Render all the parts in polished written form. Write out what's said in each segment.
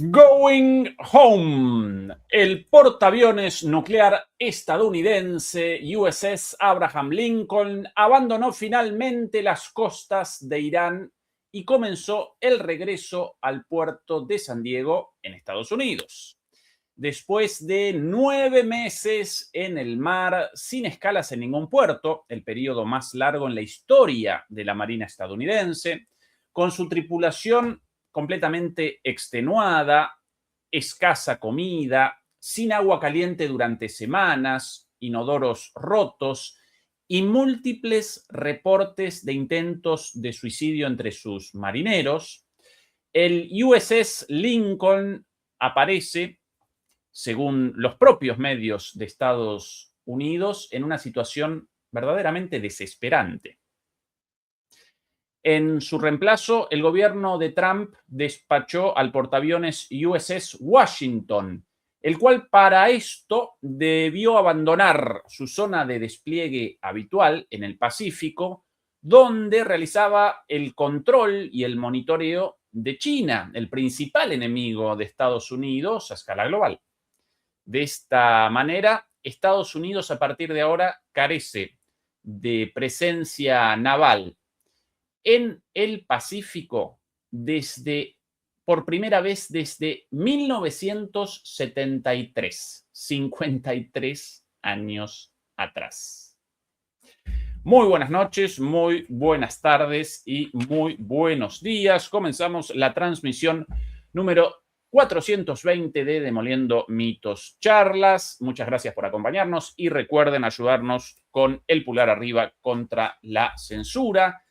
Going Home. El portaaviones nuclear estadounidense USS Abraham Lincoln abandonó finalmente las costas de Irán y comenzó el regreso al puerto de San Diego en Estados Unidos. Después de 9 meses en el mar, sin escalas en ningún puerto, el periodo más largo en la historia de la Marina estadounidense, con su tripulación completamente extenuada, escasa comida, sin agua caliente durante semanas, inodoros rotos y múltiples reportes de intentos de suicidio entre sus marineros, el USS Lincoln aparece, según los propios medios de Estados Unidos, en una situación verdaderamente desesperante. En su reemplazo, el gobierno de Trump despachó al portaaviones USS Washington, el cual para esto debió abandonar su zona de despliegue habitual en el Pacífico, donde realizaba el control y el monitoreo de China, el principal enemigo de Estados Unidos a escala global. De esta manera, Estados Unidos a partir de ahora carece de presencia naval en el Pacífico por primera vez desde 1973, 53 años atrás. Muy buenas noches, muy buenas tardes y muy buenos días. Comenzamos la transmisión número 420 de Demoliendo Mitos Charlas. Muchas gracias por acompañarnos y recuerden ayudarnos con el pulgar arriba contra la censura.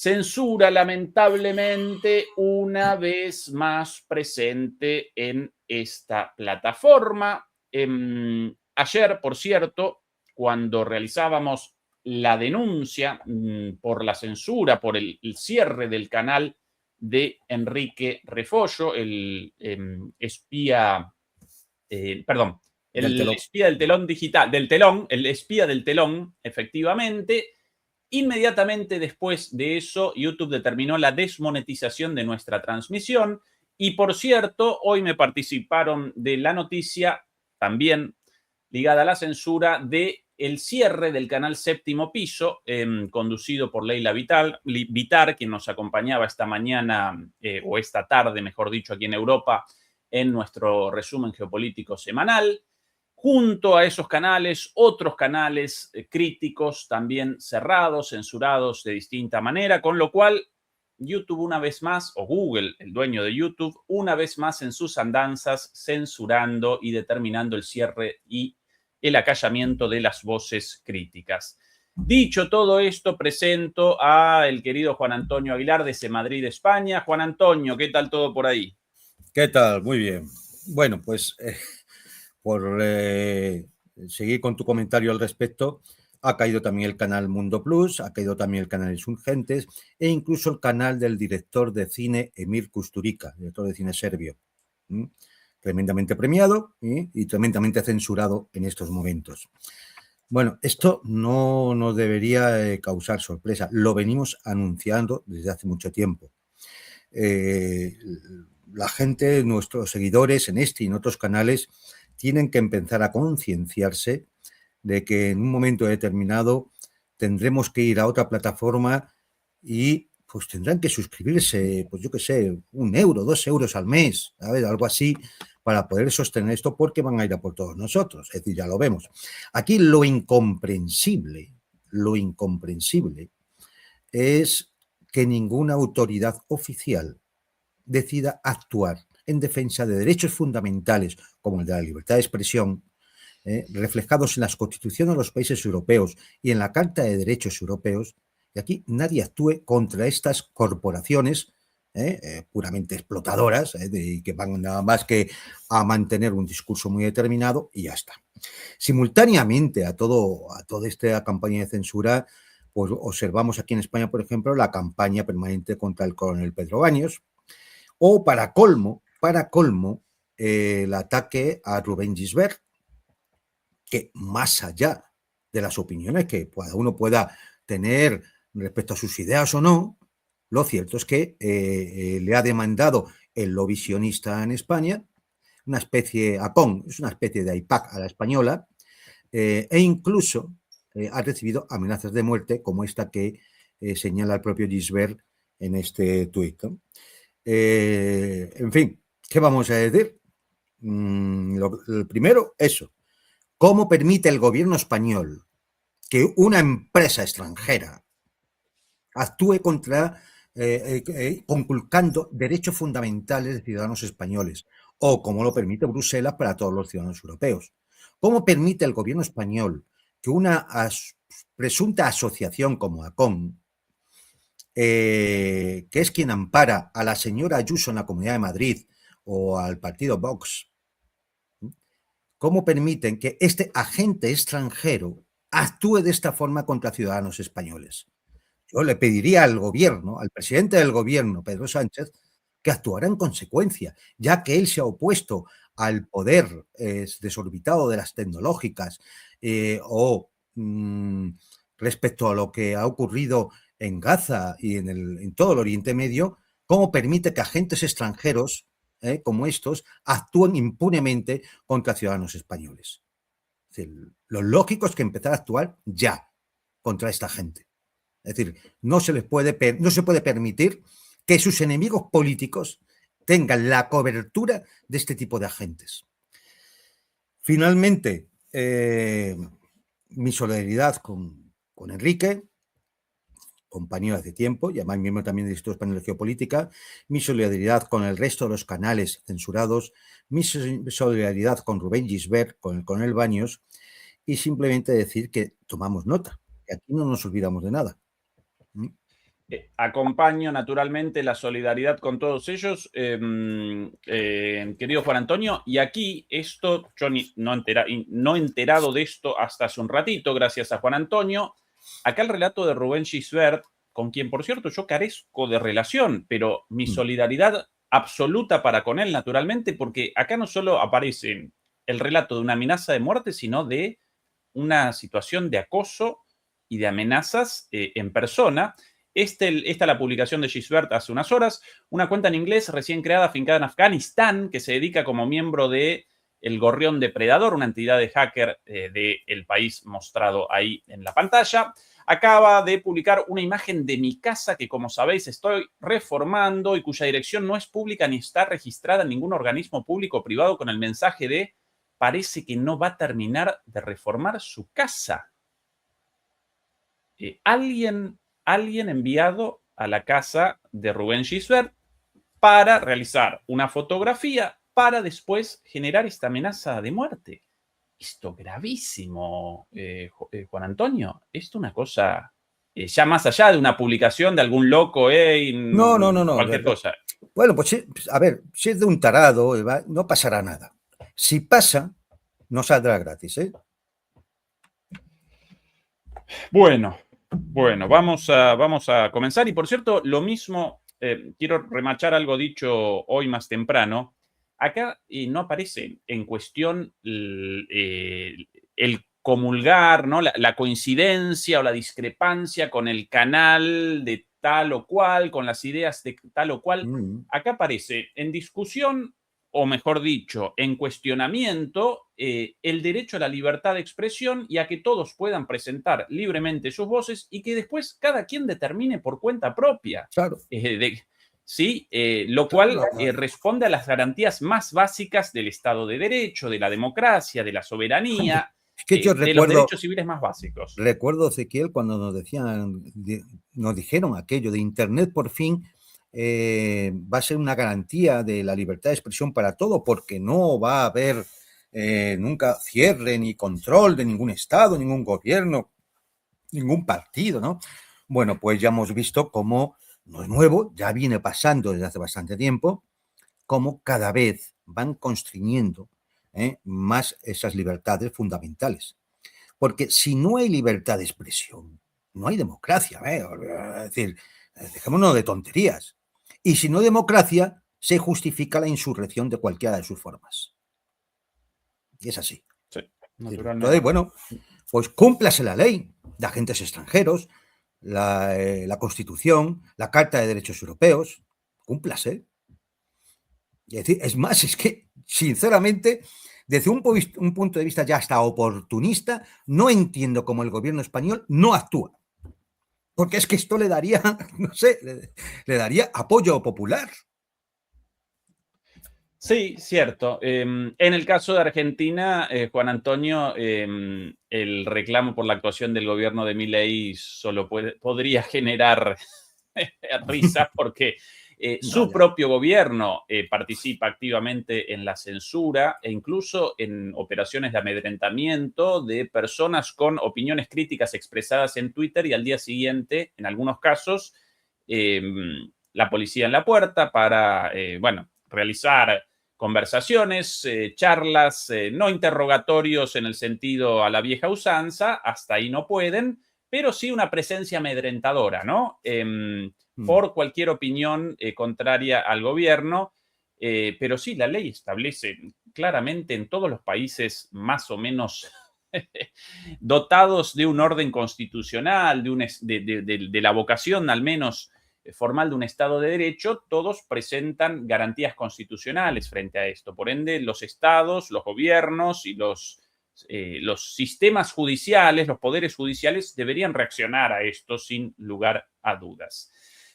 Censura, lamentablemente, una vez más presente en esta plataforma. Ayer, por cierto, cuando realizábamos la denuncia por la censura, por el cierre del canal de Enrique Refollo, el espía, perdón, el espía del telón digital, el espía del telón, efectivamente. Inmediatamente después de eso, YouTube determinó la desmonetización de nuestra transmisión y, por cierto, hoy me participaron de la noticia, también ligada a la censura, de el cierre del canal Séptimo Piso, conducido por Leila Vitar, quien nos acompañaba esta mañana, o esta tarde, mejor dicho, aquí en Europa, en nuestro resumen geopolítico semanal. Junto a esos canales, otros canales críticos también cerrados, censurados de distinta manera, con lo cual YouTube una vez más, o Google, el dueño de YouTube, una vez más en sus andanzas, censurando y determinando el cierre y el acallamiento de las voces críticas. Dicho todo esto, presento al querido Juan Antonio Aguilar desde Madrid, España. Juan Antonio, ¿qué tal todo por ahí? ¿Qué tal? Muy bien. Bueno, pues por seguir con tu comentario al respecto, ha caído también el canal Mundo Plus, ha caído también el canal Insurgentes e incluso el canal del director de cine Emir Kusturica, director de cine serbio. Tremendamente premiado y tremendamente censurado en estos momentos. Bueno, esto no nos debería causar sorpresa. Lo venimos anunciando desde hace mucho tiempo. La gente, nuestros seguidores en este y en otros canales, tienen que empezar a concienciarse de que en un momento determinado tendremos que ir a otra plataforma y pues tendrán que suscribirse, pues yo qué sé, 1 euro, 2 euros al mes, ¿sabes? Algo así, para poder sostener esto, porque van a ir a por todos nosotros. Es decir, ya lo vemos. Aquí lo incomprensible es que ninguna autoridad oficial decida actuar en defensa de derechos fundamentales como el de la libertad de expresión, reflejados en las constituciones de los países europeos y en la Carta de Derechos Europeos, y aquí nadie actúe contra estas corporaciones puramente explotadoras, que van nada más que a mantener un discurso muy determinado y ya está. Simultáneamente a toda esta campaña de censura, pues observamos aquí en España, por ejemplo, la campaña permanente contra el coronel Pedro Baños, o para colmo, el ataque a Rubén Gisbert, que más allá de las opiniones que cada uno pueda tener respecto a sus ideas o no, lo cierto es que le ha demandado el lobby sionista en España, una especie, ACON, es una especie de AIPAC a la española, e incluso ha recibido amenazas de muerte como esta que señala el propio Gisbert en este tuit, ¿no? En fin, ¿qué vamos a decir? Lo primero, eso. ¿Cómo permite el gobierno español que una empresa extranjera actúe contra, conculcando derechos fundamentales de ciudadanos españoles? O cómo lo permite Bruselas para todos los ciudadanos europeos. ¿Cómo permite el gobierno español que una presunta asociación como ACON, que es quien ampara a la señora Ayuso en la Comunidad de Madrid o al partido Vox, cómo permiten que este agente extranjero actúe de esta forma contra ciudadanos españoles? Yo le pediría al gobierno, al presidente del gobierno, Pedro Sánchez, que actuara en consecuencia, ya que él se ha opuesto al poder desorbitado de las tecnológicas o respecto a lo que ha ocurrido en Gaza y en todo el Oriente Medio, cómo permite que agentes extranjeros como estos actúen impunemente contra ciudadanos españoles. Es decir, lo lógico es que empezar a actuar ya contra esta gente. Es decir, no se puede permitir que sus enemigos políticos tengan la cobertura de este tipo de agentes. Finalmente, mi solidaridad con Enrique, compañero hace tiempo, y además miembro también del Instituto Español de Geopolítica, mi solidaridad con el resto de los canales censurados, mi solidaridad con Rubén Gisbert, con el coronel Baños, y simplemente decir que tomamos nota, que aquí no nos olvidamos de nada. Acompaño naturalmente la solidaridad con todos ellos, querido Juan Antonio, y aquí esto, yo no he enterado de esto hasta hace un ratito, gracias a Juan Antonio. Acá el relato de Rubén Gisbert, con quien, por cierto, yo carezco de relación, pero mi solidaridad absoluta para con él, naturalmente, porque acá no solo aparece el relato de una amenaza de muerte, sino de una situación de acoso y de amenazas en persona. Esta es la publicación de Gisbert hace unas horas, una cuenta en inglés recién creada, afincada en Afganistán, que se dedica como miembro de El Gorrión Depredador, una entidad de hacker del país mostrado ahí en la pantalla. Acaba de publicar una imagen de mi casa que, como sabéis, estoy reformando y cuya dirección no es pública ni está registrada en ningún organismo público o privado, con el mensaje de: parece que no va a terminar de reformar su casa. Alguien enviado a la casa de Rubén Gisbert para realizar una fotografía para después generar esta amenaza de muerte. Esto gravísimo, Juan Antonio. Esto es una cosa ya más allá de una publicación de algún loco, No. cualquier cosa. Bueno, pues a ver, si es de un tarado, no pasará nada. Si pasa, no saldrá gratis, ¿eh? Bueno, vamos a comenzar. Y por cierto, lo mismo, quiero remachar algo dicho hoy más temprano. Acá no aparece en cuestión el comulgar, ¿no? La coincidencia o la discrepancia con el canal de tal o cual, con las ideas de tal o cual. Acá aparece en discusión, o mejor dicho, en cuestionamiento, el derecho a la libertad de expresión y a que todos puedan presentar libremente sus voces y que después cada quien determine por cuenta propia. Claro. ¿Sí? Lo cual responde a las garantías más básicas del Estado de Derecho, de la democracia, de la soberanía, es que yo de los derechos civiles más básicos. Recuerdo, Ezequiel, cuando nos dijeron aquello de Internet por fin va a ser una garantía de la libertad de expresión para todo, porque no va a haber nunca cierre ni control de ningún Estado, ningún gobierno, ningún partido, ¿no? Bueno, pues ya hemos visto cómo, no es nuevo, ya viene pasando desde hace bastante tiempo, cómo cada vez van constriñendo más esas libertades fundamentales. Porque si no hay libertad de expresión, no hay democracia. Es decir, dejémonos de tonterías. Y si no hay democracia, se justifica la insurrección de cualquiera de sus formas. Y es así. Sí, naturalmente. Entonces, bueno, pues cúmplase la ley de agentes extranjeros, la Constitución, la Carta de Derechos Europeos, cúmplase. Es decir, es más, es que, sinceramente, desde un punto de vista ya hasta oportunista, no entiendo cómo el gobierno español no actúa. Porque es que esto le daría, no sé, le daría apoyo popular. Sí, cierto. En el caso de Argentina, Juan Antonio, el reclamo por la actuación del gobierno de Milei solo podría generar risas porque su Ya. propio gobierno participa activamente en la censura e incluso en operaciones de amedrentamiento de personas con opiniones críticas expresadas en Twitter y al día siguiente, en algunos casos, la policía en la puerta para, bueno, realizar conversaciones, charlas, no interrogatorios en el sentido a la vieja usanza, hasta ahí no pueden, pero sí una presencia amedrentadora, ¿no? Por cualquier opinión contraria al gobierno, pero sí, la ley establece claramente en todos los países más o menos dotados de un orden constitucional, de la vocación al menos formal de un Estado de Derecho, todos presentan garantías constitucionales frente a esto. Por ende, los estados, los gobiernos y los sistemas judiciales, los poderes judiciales deberían reaccionar a esto sin lugar a dudas.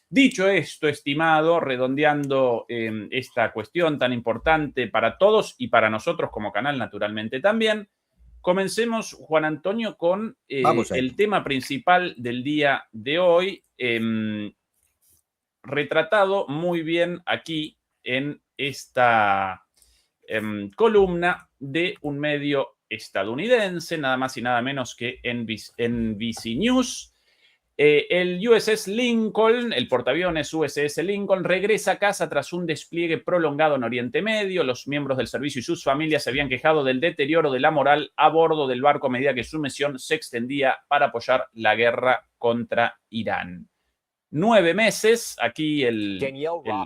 Dicho esto, estimado, redondeando esta cuestión tan importante para todos y para nosotros como canal, naturalmente también, comencemos, Juan Antonio, con el tema principal del día de hoy, retratado muy bien aquí en esta columna de un medio estadounidense, nada más y nada menos que NBC News. El USS Lincoln, el portaaviones USS Lincoln, regresa a casa tras un despliegue prolongado en Oriente Medio. Los miembros del servicio y sus familias se habían quejado del deterioro de la moral a bordo del barco a medida que su misión se extendía para apoyar la guerra contra Irán. 9 meses, aquí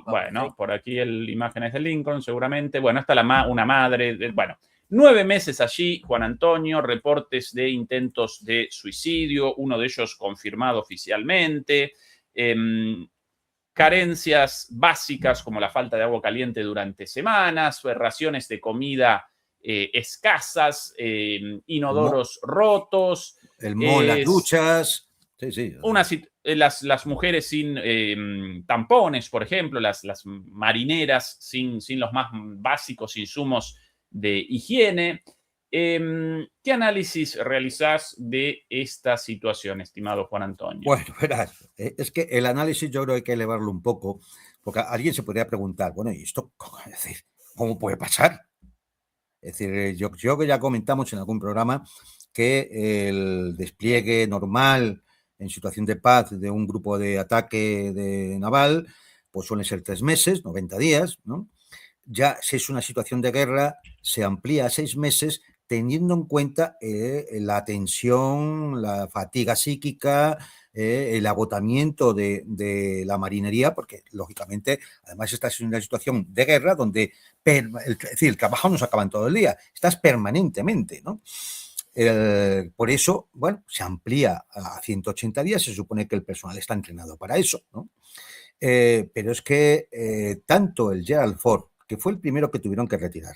bueno, por aquí imágenes de Lincoln, seguramente. Bueno, está una madre, bueno, 9 meses allí, Juan Antonio, reportes de intentos de suicidio, uno de ellos confirmado oficialmente, carencias básicas como la falta de agua caliente durante semanas, raciones de comida escasas, inodoros rotos. Las duchas. Sí, sí. Las mujeres sin tampones, por ejemplo, las marineras sin los más básicos insumos de higiene. ¿Qué análisis realizás de esta situación, estimado Juan Antonio? Bueno, verás, es que el análisis yo creo que hay que elevarlo un poco, porque alguien se podría preguntar, bueno, ¿y esto es decir, cómo puede pasar? Es decir, yo que ya comentamos en algún programa que el despliegue normal en situación de paz de un grupo de ataque naval, pues suelen ser 3 meses, 90 días, ¿no? Ya si es una situación de guerra, se amplía a 6 meses teniendo en cuenta la tensión, la fatiga psíquica, el agotamiento de la marinería, porque lógicamente, además estás en una situación de guerra donde, es decir, el trabajo no se acaba en todo el día, estás permanentemente, ¿no? Por eso, bueno, se amplía a 180 días, se supone que el personal está entrenado para eso, ¿no? Pero es que tanto el Gerald Ford, que fue el primero que tuvieron que retirar,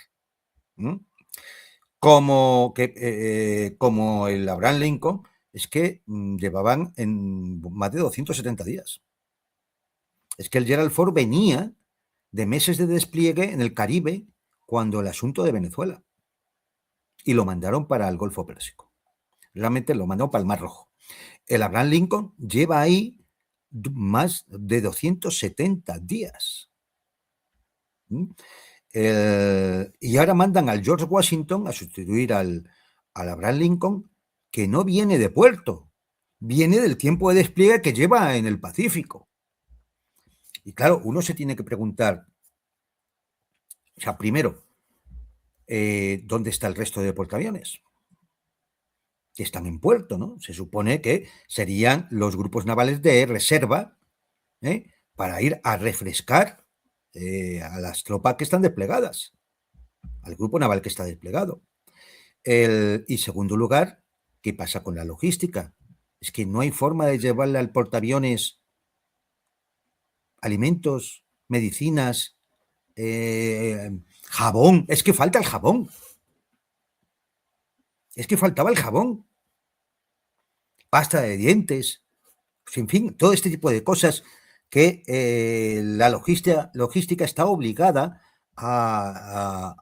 como el Abraham Lincoln, es que llevaban en más de 270 días. Es que el Gerald Ford venía de meses de despliegue en el Caribe cuando el asunto de Venezuela. Y lo mandaron para el Golfo Pérsico. Realmente lo mandaron para el Mar Rojo. El Abraham Lincoln lleva ahí más de 270 días. Y ahora mandan al George Washington a sustituir al Abraham Lincoln, que no viene de puerto, viene del tiempo de despliegue que lleva en el Pacífico. Y claro, uno se tiene que preguntar, o sea, primero, ¿dónde está el resto de portaaviones? Que están en puerto, ¿no? Se supone que serían los grupos navales de reserva para ir a refrescar a las tropas que están desplegadas, al grupo naval que está desplegado. Y segundo lugar, ¿qué pasa con la logística? Es que no hay forma de llevarle al portaaviones alimentos, medicinas, jabón, es que falta el jabón. Es que faltaba el jabón. Pasta de dientes, en fin, todo este tipo de cosas que la logística está obligada a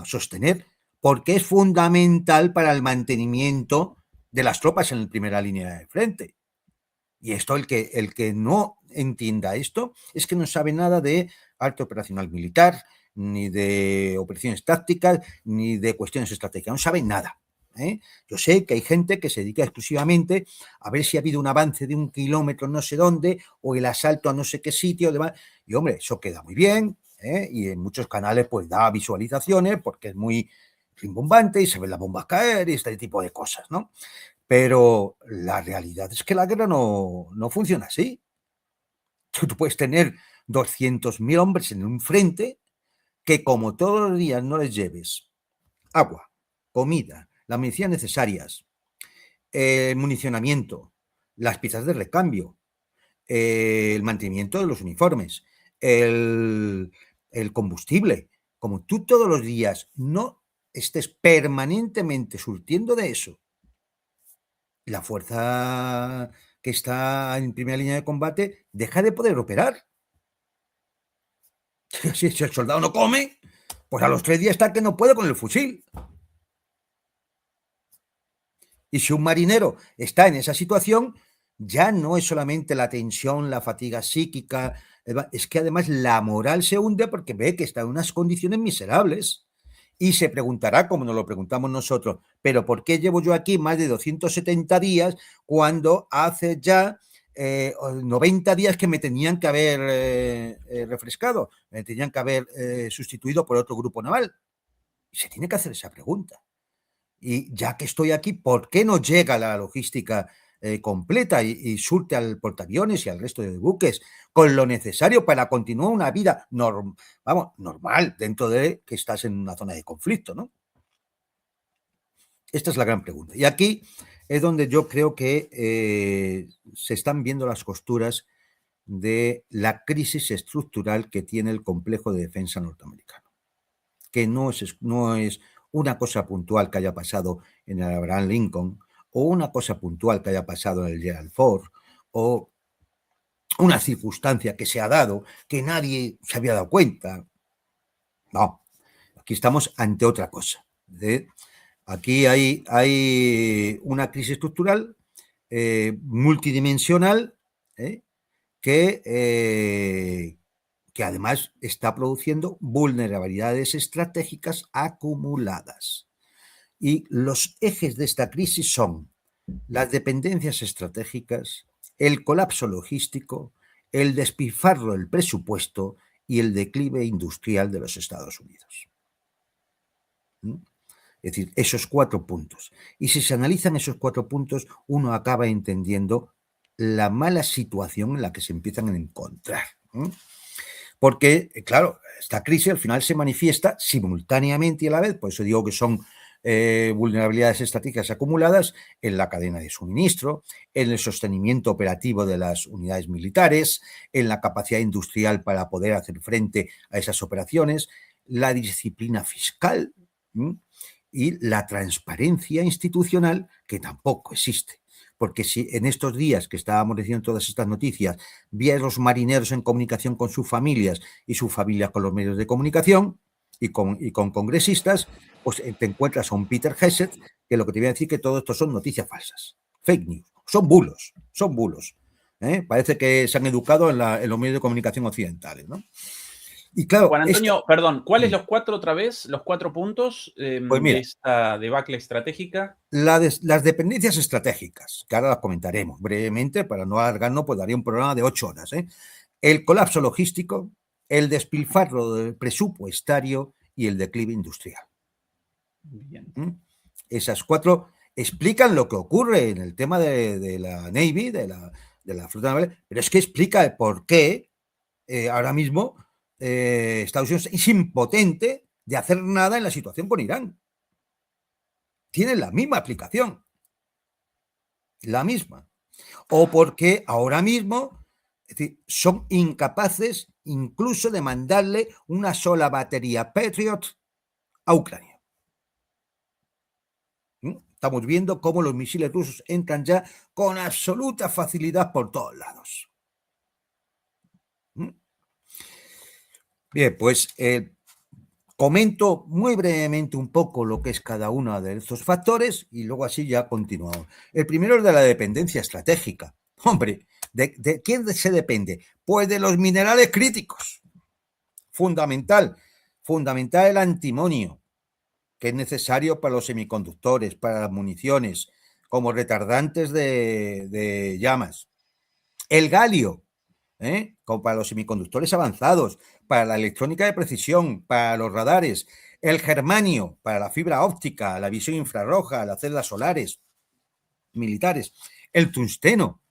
sostener porque es fundamental para el mantenimiento de las tropas en la primera línea de frente. Y esto, el que no entienda esto, es que no sabe nada de arte operacional militar, ni de operaciones tácticas, ni de cuestiones estratégicas. No sabe nada. Yo sé que hay gente que se dedica exclusivamente a ver si ha habido un avance de 1 kilómetro no sé dónde, o el asalto a no sé qué sitio, demás. Y hombre, eso queda muy bien, y en muchos canales pues da visualizaciones porque es muy rimbombante y se ven las bombas caer y este tipo de cosas, ¿no? Pero la realidad es que la guerra no funciona así. Tú puedes tener 200.000 hombres en un frente que, como todos los días no les lleves agua, comida, las medicinas necesarias, el municionamiento, las piezas de recambio, el mantenimiento de los uniformes, el combustible, como tú todos los días no estés permanentemente surtiendo de eso, la fuerza que está en primera línea de combate deja de poder operar. Si el soldado no come, pues a los 3 días está que no puede con el fusil. Y si un marinero está en esa situación, ya no es solamente la tensión, la fatiga psíquica, es que además la moral se hunde porque ve que está en unas condiciones miserables. Y se preguntará, como nos lo preguntamos nosotros, ¿pero por qué llevo yo aquí más de 270 días cuando hace ya 90 días que me tenían que haber refrescado, me tenían que haber sustituido por otro grupo naval? Y se tiene que hacer esa pregunta. Y ya que estoy aquí, ¿por qué no llega la logística completa y surte al portaaviones y al resto de buques con lo necesario para continuar una vida normal dentro de que estás en una zona de conflicto, ¿no? Esta es la gran pregunta. Y aquí es donde yo creo que se están viendo las costuras de la crisis estructural que tiene el complejo de defensa norteamericano, que no es una cosa puntual que haya pasado en el Abraham Lincoln, o una cosa puntual que haya pasado en el Gerald Ford, o una circunstancia que se ha dado que nadie se había dado cuenta. No, aquí estamos ante otra cosa. Aquí hay una crisis estructural multidimensional que además está produciendo vulnerabilidades estratégicas acumuladas. Y los ejes de esta crisis son las dependencias estratégicas, el colapso logístico, el despilfarro del presupuesto y el declive industrial de los Estados Unidos. Es decir, esos 4 puntos. Y si se analizan esos 4 puntos, uno acaba entendiendo la mala situación en la que se empiezan a encontrar. Porque, claro, esta crisis al final se manifiesta simultáneamente y a la vez, por eso digo que son vulnerabilidades estratégicas acumuladas en la cadena de suministro, en el sostenimiento operativo de las unidades militares, en la capacidad industrial para poder hacer frente a esas operaciones, la disciplina fiscal y la transparencia institucional, que tampoco existe. Porque si en estos días que estábamos diciendo todas estas noticias, vi a los marineros en comunicación con sus familias y sus familias con los medios de comunicación y con congresistas, pues te encuentras a un Peter Hesed que lo que te viene a decir que todo esto son noticias falsas, fake news, son bulos. Parece que se han educado en los medios de comunicación occidentales, ¿no? Y claro, Juan Antonio, perdón, ¿cuáles los 4 otra vez, los 4 puntos pues mira, de esta debacle estratégica? Las dependencias estratégicas, que ahora las comentaremos brevemente, para no alargarnos, pues daría un programa de 8 horas. El colapso logístico, el despilfarro presupuestario y el declive industrial. Bien. Esas 4 explican lo que ocurre en el tema de la Navy, de la flota naval, pero es que explica el por qué ahora mismo Estados Unidos es impotente de hacer nada en la situación con Irán. Tienen la misma aplicación. La misma. O porque ahora mismo, es decir, son incapaces incluso de mandarle una sola batería Patriot a Ucrania. Estamos viendo cómo los misiles rusos entran ya con absoluta facilidad por todos lados. Bien, pues comento muy brevemente un poco lo que es cada uno de estos factores y luego así ya continuamos. El primero es de la dependencia estratégica. Hombre, ¿de quién se depende? Pues de los minerales críticos. Fundamental el antimonio, que es necesario para los semiconductores, para las municiones, como retardantes de llamas. El galio, como para los semiconductores avanzados, para la electrónica de precisión, para los radares. El germanio, para la fibra óptica, la visión infrarroja, las celdas solares militares. El tungsteno,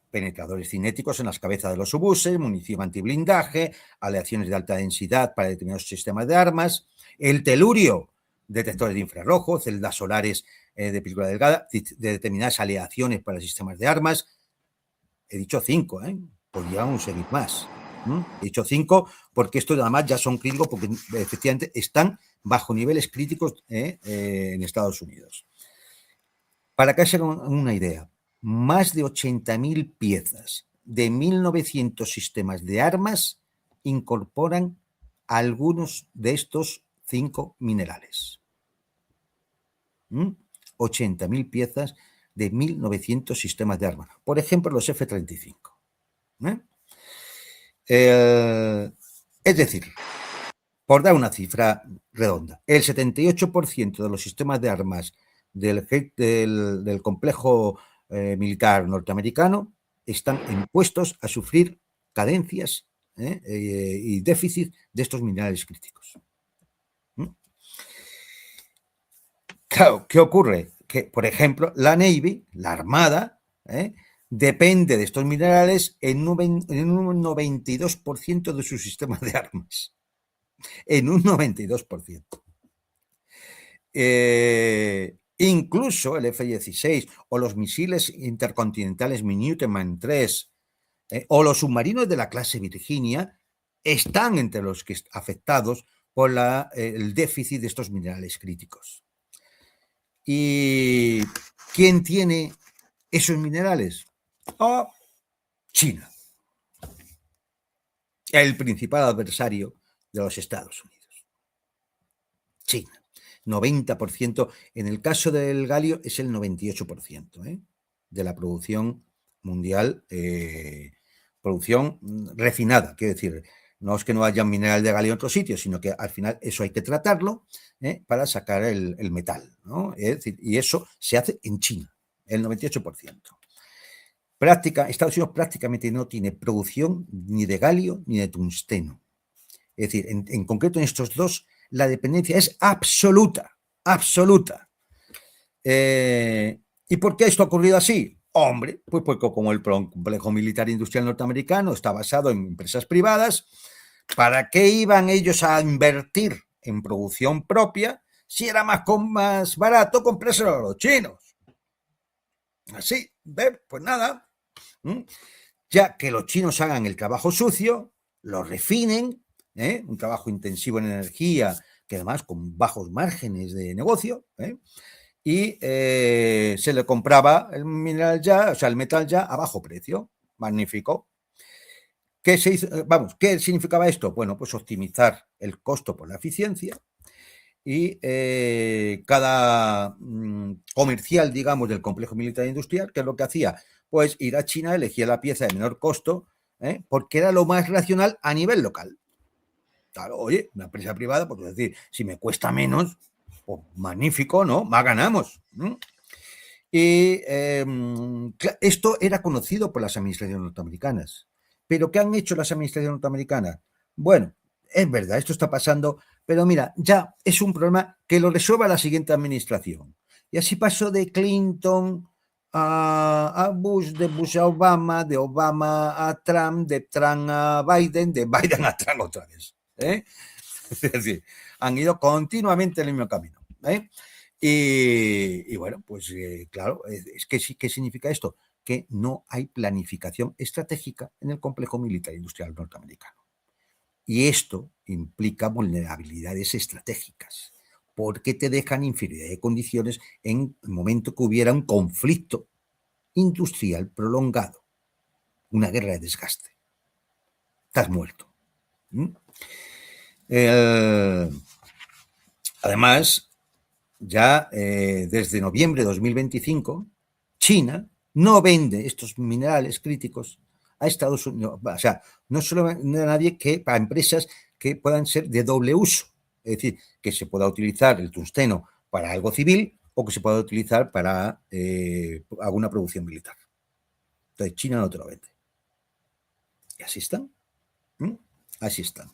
penetradores cinéticos en las cabezas de los obuses, munición antiblindaje, aleaciones de alta densidad para determinados sistemas de armas. El telurio, detectores de infrarrojo, celdas solares de película delgada, de determinadas aleaciones para sistemas de armas. He dicho 5, podríamos seguir más. He dicho 5 porque estos además ya son críticos porque efectivamente están bajo niveles críticos en Estados Unidos. Para que se hagan una idea, más de 80.000 piezas de 1.900 sistemas de armas incorporan algunos de estos 5 minerales. 80.000 piezas de 1.900 sistemas de armas. Por ejemplo, los F-35. Es decir, por dar una cifra redonda, el 78% de los sistemas de armas del complejo militar norteamericano están impuestos a sufrir carencias y déficit de estos minerales críticos. Claro, ¿qué ocurre? Que, por ejemplo, la Navy, la Armada, depende de estos minerales en un 92% de sus sistemas de armas. En un 92%. Incluso el F-16 o los misiles intercontinentales Minuteman III o los submarinos de la clase Virginia están entre los que afectados por el déficit de estos minerales críticos. ¿Y quién tiene esos minerales? China, el principal adversario de los Estados Unidos. China. 90%, en el caso del galio es el 98% de la producción mundial, producción refinada, quiero decir, no es que no haya mineral de galio en otros sitios, sino que al final eso hay que tratarlo para sacar el metal, ¿no? Es decir, y eso se hace en China, el 98%. Estados Unidos prácticamente no tiene producción ni de galio ni de tungsteno. Es decir, en concreto en estos dos, la dependencia es absoluta. ¿Y por qué esto ha ocurrido así? Hombre, pues porque como el complejo militar industrial norteamericano está basado en empresas privadas, ¿para qué iban ellos a invertir en producción propia si era más barato comprárselo a los chinos? Así, pues nada. Ya que los chinos hagan el trabajo sucio, lo refinen, un trabajo intensivo en energía, que además con bajos márgenes de negocio, y se le compraba el mineral ya, o sea, el metal ya a bajo precio. Magnífico. ¿Qué se hizo? ¿Qué significaba esto? Bueno, pues optimizar el costo por la eficiencia y cada comercial, digamos, del complejo militar industrial, ¿qué es lo que hacía? Pues ir a China, elegía la pieza de menor costo, porque era lo más racional a nivel local. Claro, oye, una empresa privada, pues es decir, si me cuesta menos, pues magnífico, ¿no? Más ganamos. Y esto era conocido por las administraciones norteamericanas. ¿Pero qué han hecho las administraciones norteamericanas? Bueno, es verdad, esto está pasando, pero mira, ya es un problema que lo resuelva la siguiente administración. Y así pasó de Clinton a Bush, de Bush a Obama, de Obama a Trump, de Trump a Biden, de Biden a Trump otra vez. Es decir, han ido continuamente en el mismo camino. Y bueno, pues claro, ¿qué significa esto? Que no hay planificación estratégica en el complejo militar industrial norteamericano. Y esto implica vulnerabilidades estratégicas, porque te dejan inferioridad de condiciones en el momento que hubiera un conflicto industrial prolongado, una guerra de desgaste. Estás muerto. Además, ya desde noviembre de 2025, China no vende estos minerales críticos a Estados Unidos, o sea, no solo a nadie que para empresas que puedan ser de doble uso, es decir, que se pueda utilizar el tungsteno para algo civil o que se pueda utilizar para alguna producción militar. Entonces, China no te lo vende. Y así están. Así están.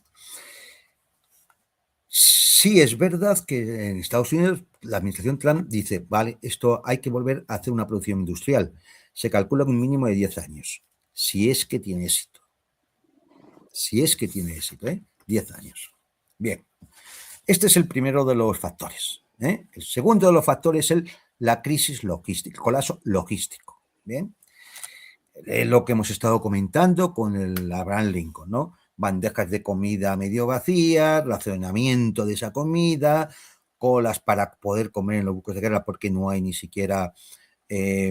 Sí, es verdad que en Estados Unidos la administración Trump dice, vale, esto hay que volver a hacer una producción industrial. Se calcula un mínimo de 10 años, si es que tiene éxito. Si es que tiene éxito, 10 años. Bien, este es el primero de los factores. El segundo de los factores es la crisis logística, el colapso logístico. Bien, lo que hemos estado comentando con el Abraham Lincoln, ¿no? Bandejas de comida medio vacías, racionamiento de esa comida, colas para poder comer en los buques de guerra porque no hay ni siquiera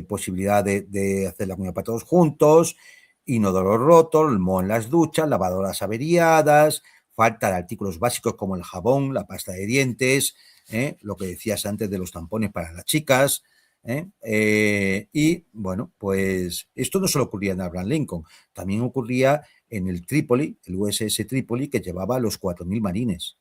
posibilidad de hacer la comida para todos juntos, inodoros rotos, el moho en las duchas, lavadoras averiadas, falta de artículos básicos como el jabón, la pasta de dientes, lo que decías antes de los tampones para las chicas. Y bueno, pues esto no solo ocurría en Abraham Lincoln, también ocurría en el Trípoli, el USS Trípoli, que llevaba a los 4.000 marines.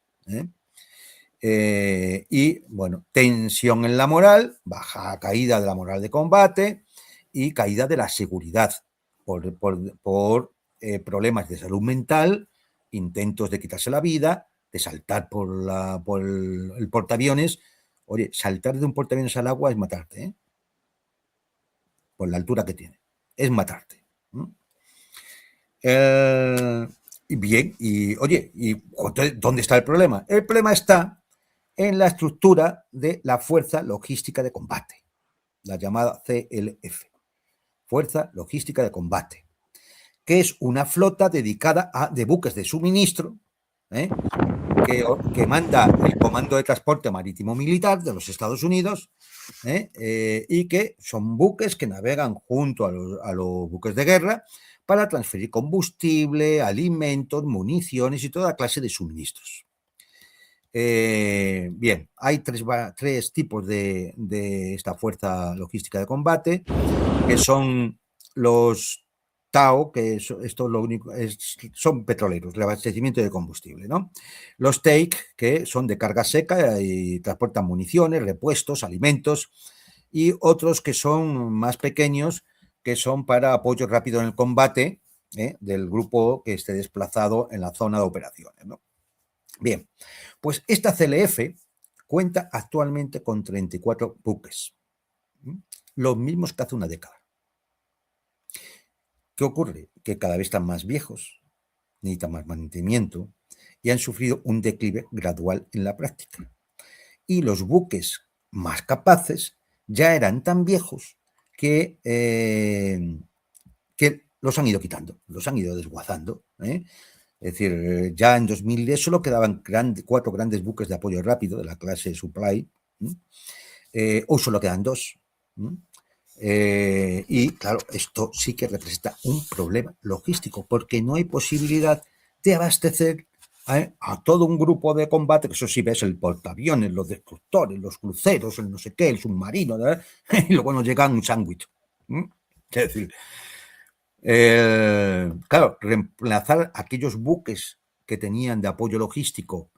Y bueno, tensión en la moral, baja caída de la moral de combate y caída de la seguridad por problemas de salud mental, intentos de quitarse la vida, de saltar por el portaaviones. Oye, saltar de un portaaviones al agua es matarte, por la altura que tiene. Es matarte. Y bien, y oye, ¿y dónde está el problema? El problema está en la estructura de la Fuerza Logística de Combate, la llamada CLF, Fuerza Logística de Combate, que es una flota dedicada de buques de suministro, que manda el Comando de Transporte Marítimo Militar de los Estados Unidos, y que son buques que navegan junto a los buques de guerra para transferir combustible, alimentos, municiones y toda clase de suministros. Bien, hay tres tipos de esta fuerza logística de combate, que son los TAO, que esto lo único son petroleros, el abastecimiento de combustible, ¿no? Los TAKE, que son de carga seca y transportan municiones, repuestos, alimentos, y otros que son más pequeños, que son para apoyo rápido en el combate del grupo que esté desplazado en la zona de operaciones, ¿no? Bien, pues esta CLF cuenta actualmente con 34 buques, los mismos que hace una década. ¿Qué ocurre? Que cada vez están más viejos, necesitan más mantenimiento y han sufrido un declive gradual en la práctica. Y los buques más capaces ya eran tan viejos que los han ido quitando, los han ido desguazando. Es decir, ya en 2010 solo quedaban 4 grandes buques de apoyo rápido de la clase Supply, o solo quedan 2. Y claro, esto sí que representa un problema logístico, porque no hay posibilidad de abastecer a todo un grupo de combate, que eso sí ves el portaaviones, los destructores, los cruceros, el no sé qué, el submarino, ¿verdad? Y luego nos llega un sándwich. Es decir, claro, reemplazar aquellos buques que tenían de apoyo logístico,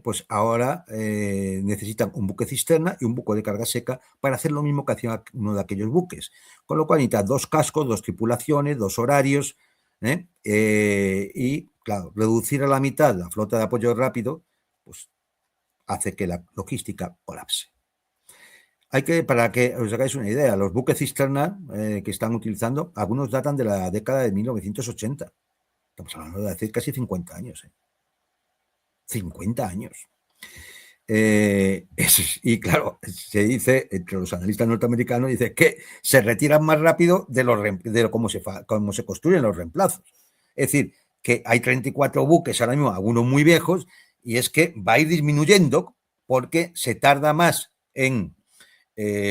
pues ahora necesitan un buque cisterna y un buque de carga seca para hacer lo mismo que hacía uno de aquellos buques. Con lo cual necesita 2 cascos, 2 tripulaciones, 2 horarios, y claro, reducir a la mitad la flota de apoyo rápido, pues hace que la logística colapse. Para que os hagáis una idea, los buques cisterna que están utilizando, algunos datan de la década de 1980. Estamos hablando de hace casi 50 años. 50 años. Y claro, se dice, entre los analistas norteamericanos, dice que se retiran más rápido de cómo se construyen los reemplazos. Es decir, que hay 34 buques ahora mismo, algunos muy viejos, y es que va a ir disminuyendo porque se tarda más en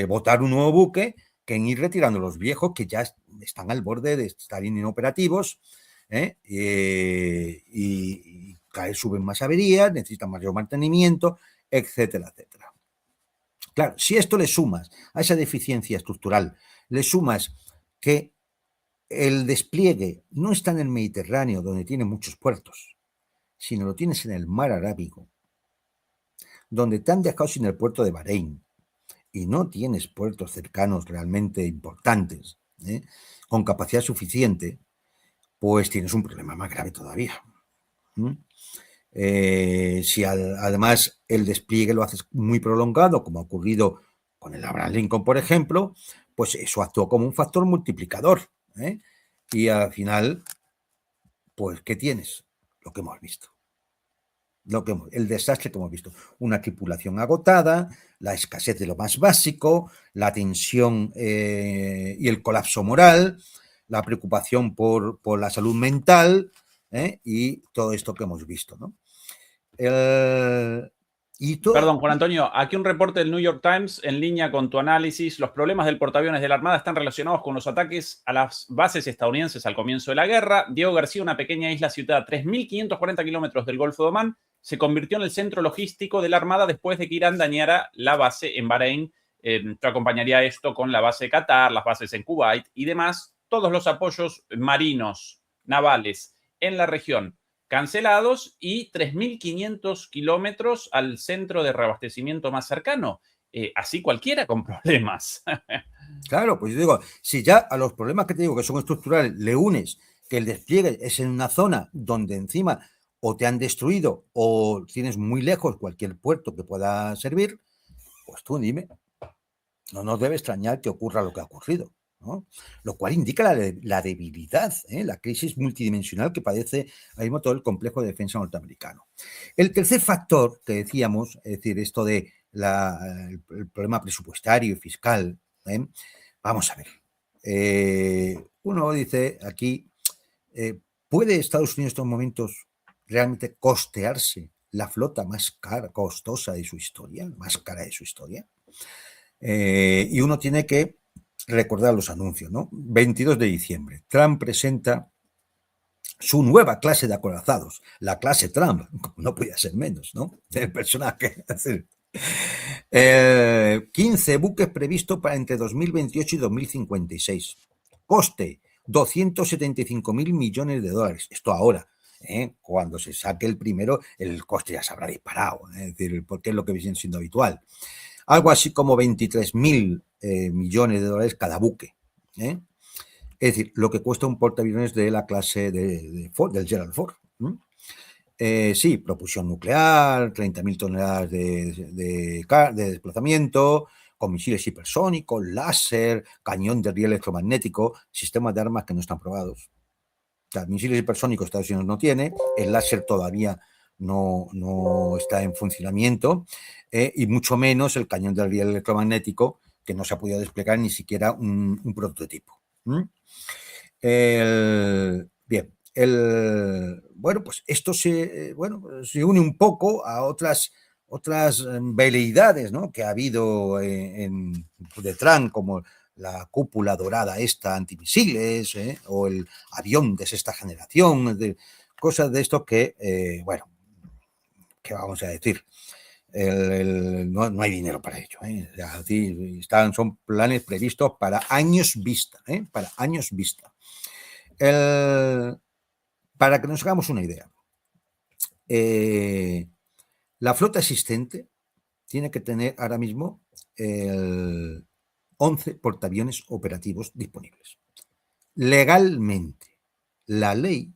botar un nuevo buque que en ir retirando los viejos que ya están al borde de estar inoperativos, y cada vez suben más averías, necesitan mayor mantenimiento, etcétera, etcétera. Claro, si esto le sumas a esa deficiencia estructural, le sumas que el despliegue no está en el Mediterráneo, donde tiene muchos puertos, sino lo tienes en el mar Arábigo, donde te han dejado sin el puerto de Bahrein, y no tienes puertos cercanos realmente importantes, con capacidad suficiente, pues tienes un problema más grave todavía. Si además el despliegue lo haces muy prolongado, como ha ocurrido con el Abraham Lincoln, por ejemplo, pues eso actuó como un factor multiplicador. Y al final, pues, ¿qué tienes? Lo que hemos visto. El desastre que hemos visto. Una tripulación agotada, la escasez de lo más básico, la tensión y el colapso moral, la preocupación por la salud mental, y todo esto que hemos visto, ¿no? Perdón, Juan Antonio, aquí un reporte del New York Times en línea con tu análisis. Los problemas del portaaviones de la Armada están relacionados con los ataques a las bases estadounidenses al comienzo de la guerra. Diego García, una pequeña isla situada a 3.540 kilómetros del Golfo de Omán, se convirtió en el centro logístico de la Armada después de que Irán dañara la base en Bahrein. Yo acompañaría esto con la base de Qatar, las bases en Kuwait y demás. Todos los apoyos marinos, navales en la región cancelados y 3.500 kilómetros al centro de reabastecimiento más cercano. Así cualquiera con problemas. Claro, pues yo digo, si ya a los problemas que te digo que son estructurales le unes que el despliegue es en una zona donde encima o te han destruido o tienes muy lejos cualquier puerto que pueda servir, pues tú dime, no nos debe extrañar que ocurra lo que ha ocurrido, ¿no? Lo cual indica la debilidad, la crisis multidimensional que padece ahora mismo todo el complejo de defensa norteamericano. El tercer factor que decíamos, es decir, esto de el problema presupuestario y fiscal, vamos a ver. Uno dice aquí, ¿puede Estados Unidos en estos momentos realmente costearse la flota más costosa de su historia, más cara de su historia? Y uno tiene que recordar los anuncios, ¿no? 22 de diciembre, Trump presenta su nueva clase de acorazados, la clase Trump, como no podía ser menos, ¿no? El personaje. 15 buques previstos para entre 2028 y 2056. Coste, 275.000 millones de dólares. Esto ahora. Cuando se saque el primero, el coste ya se habrá disparado. Es decir, porque es lo que viene siendo habitual. Algo así como 23.000 millones de dólares cada buque. Es decir, lo que cuesta un portaaviones de la clase de Ford, del Gerald Ford. Sí, propulsión nuclear, 30.000 toneladas de desplazamiento, con misiles hipersónicos, láser, cañón de riel electromagnético, sistemas de armas que no están probados. O sea, misiles hipersónicos Estados Unidos no tiene, el láser todavía no está en funcionamiento, y mucho menos el cañón de riel electromagnético, que no se ha podido desplegar ni siquiera un prototipo. Bien. Bueno, pues esto se une un poco a otras veleidades, ¿no?, que ha habido de Trump, como la cúpula dorada esta antimisiles, o el avión de sexta generación, cosas de esto que, bueno, ¿qué vamos a decir? No hay dinero para ello. Son planes previstos para años vista, para años vista. Para que nos hagamos una idea, la flota existente tiene que tener ahora mismo 11 portaaviones operativos disponibles. Legalmente, la ley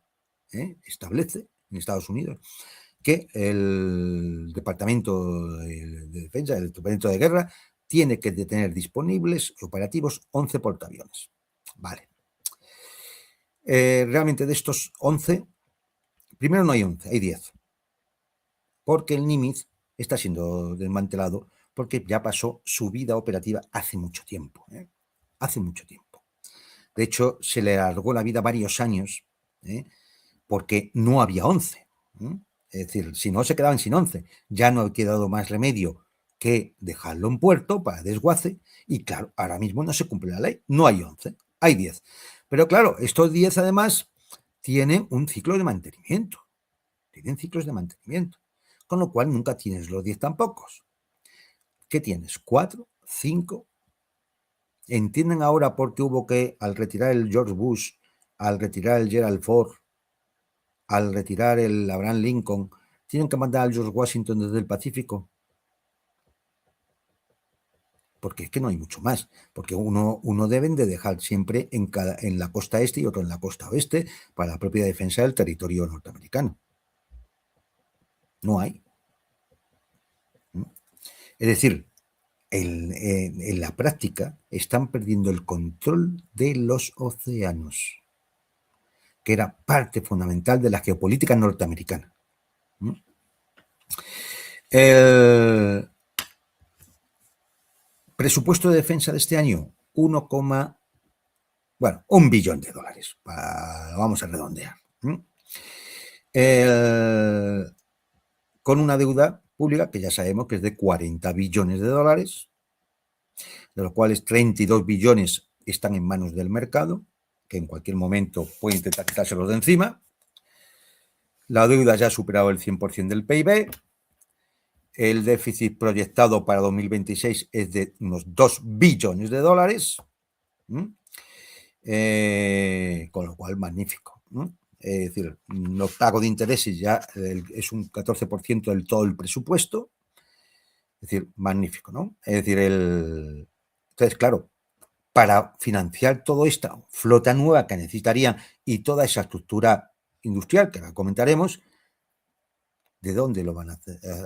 establece en Estados Unidos que el Departamento de Defensa, el Departamento de Guerra, tiene que tener disponibles operativos 11 portaaviones. Vale. Realmente de estos 11, primero no hay 11, hay 10. Porque el Nimitz está siendo desmantelado porque ya pasó su vida operativa hace mucho tiempo. Hace mucho tiempo. De hecho, se le alargó la vida varios años, porque no había 11. Es decir, si no, se quedaban sin 11. Ya no ha quedado más remedio que dejarlo en puerto para desguace. Y claro, ahora mismo no se cumple la ley. No hay 11, hay 10. Pero claro, estos 10 además tienen un ciclo de mantenimiento. Tienen ciclos de mantenimiento. Con lo cual nunca tienes los 10 tampoco. ¿Qué tienes? 4, 5. ¿Entienden ahora por qué hubo que, al retirar el George Bush, al retirar el Gerald Ford, al retirar el Abraham Lincoln, tienen que mandar al George Washington desde el Pacífico? Porque es que no hay mucho más, porque uno deben de dejar siempre en la costa este y otro en la costa oeste para la propia defensa del territorio norteamericano. No hay. Es decir, en la práctica están perdiendo el control de los océanos, que era parte fundamental de la geopolítica norteamericana. El presupuesto de defensa de este año, $1 billón. Vamos a redondear. Con una deuda pública que ya sabemos que es de $40 billones, de los cuales 32 billones están en manos del mercado, que en cualquier momento puede intentar quitárselos de encima. La deuda ya ha superado el 100% del PIB. El déficit proyectado para 2026 es de unos $2 billones. Con lo cual, magnífico. Es decir, los pagos de intereses ya es un 14% del todo el presupuesto. Es decir, magnífico, ¿no? Es decir, entonces, claro, para financiar toda esta flota nueva que necesitarían y toda esa estructura industrial que ahora comentaremos, ¿de dónde lo van a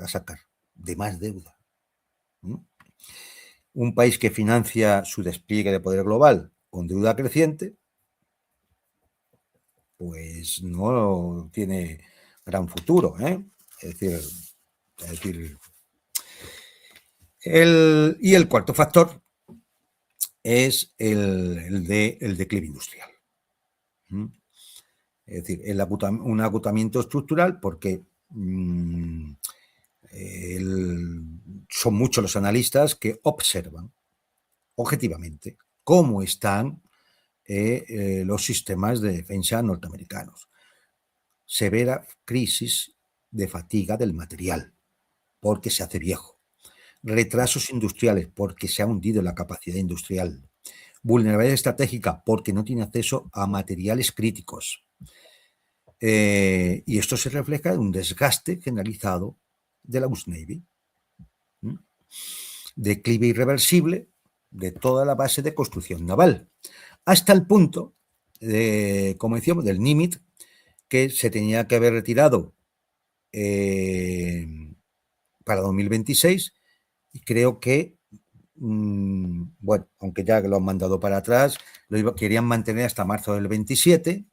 sacar? De más deuda. Un país que financia su despliegue de poder global con deuda creciente, pues no tiene gran futuro, ¿eh? Es decir, el cuarto factor es el declive industrial. Es decir, un agotamiento estructural porque son muchos los analistas que observan objetivamente cómo están los sistemas de defensa norteamericanos. Severa crisis de fatiga del material, porque se hace viejo. Retrasos industriales, porque se ha hundido la capacidad industrial. Vulnerabilidad estratégica, porque no tiene acceso a materiales críticos. Y esto se refleja en un desgaste generalizado de la US Navy. Declive irreversible de toda la base de construcción naval, hasta el punto, como decíamos, del Nimitz, que se tenía que haber retirado para 2026, y creo que, bueno, aunque ya lo han mandado para atrás, querían mantener hasta marzo del 27,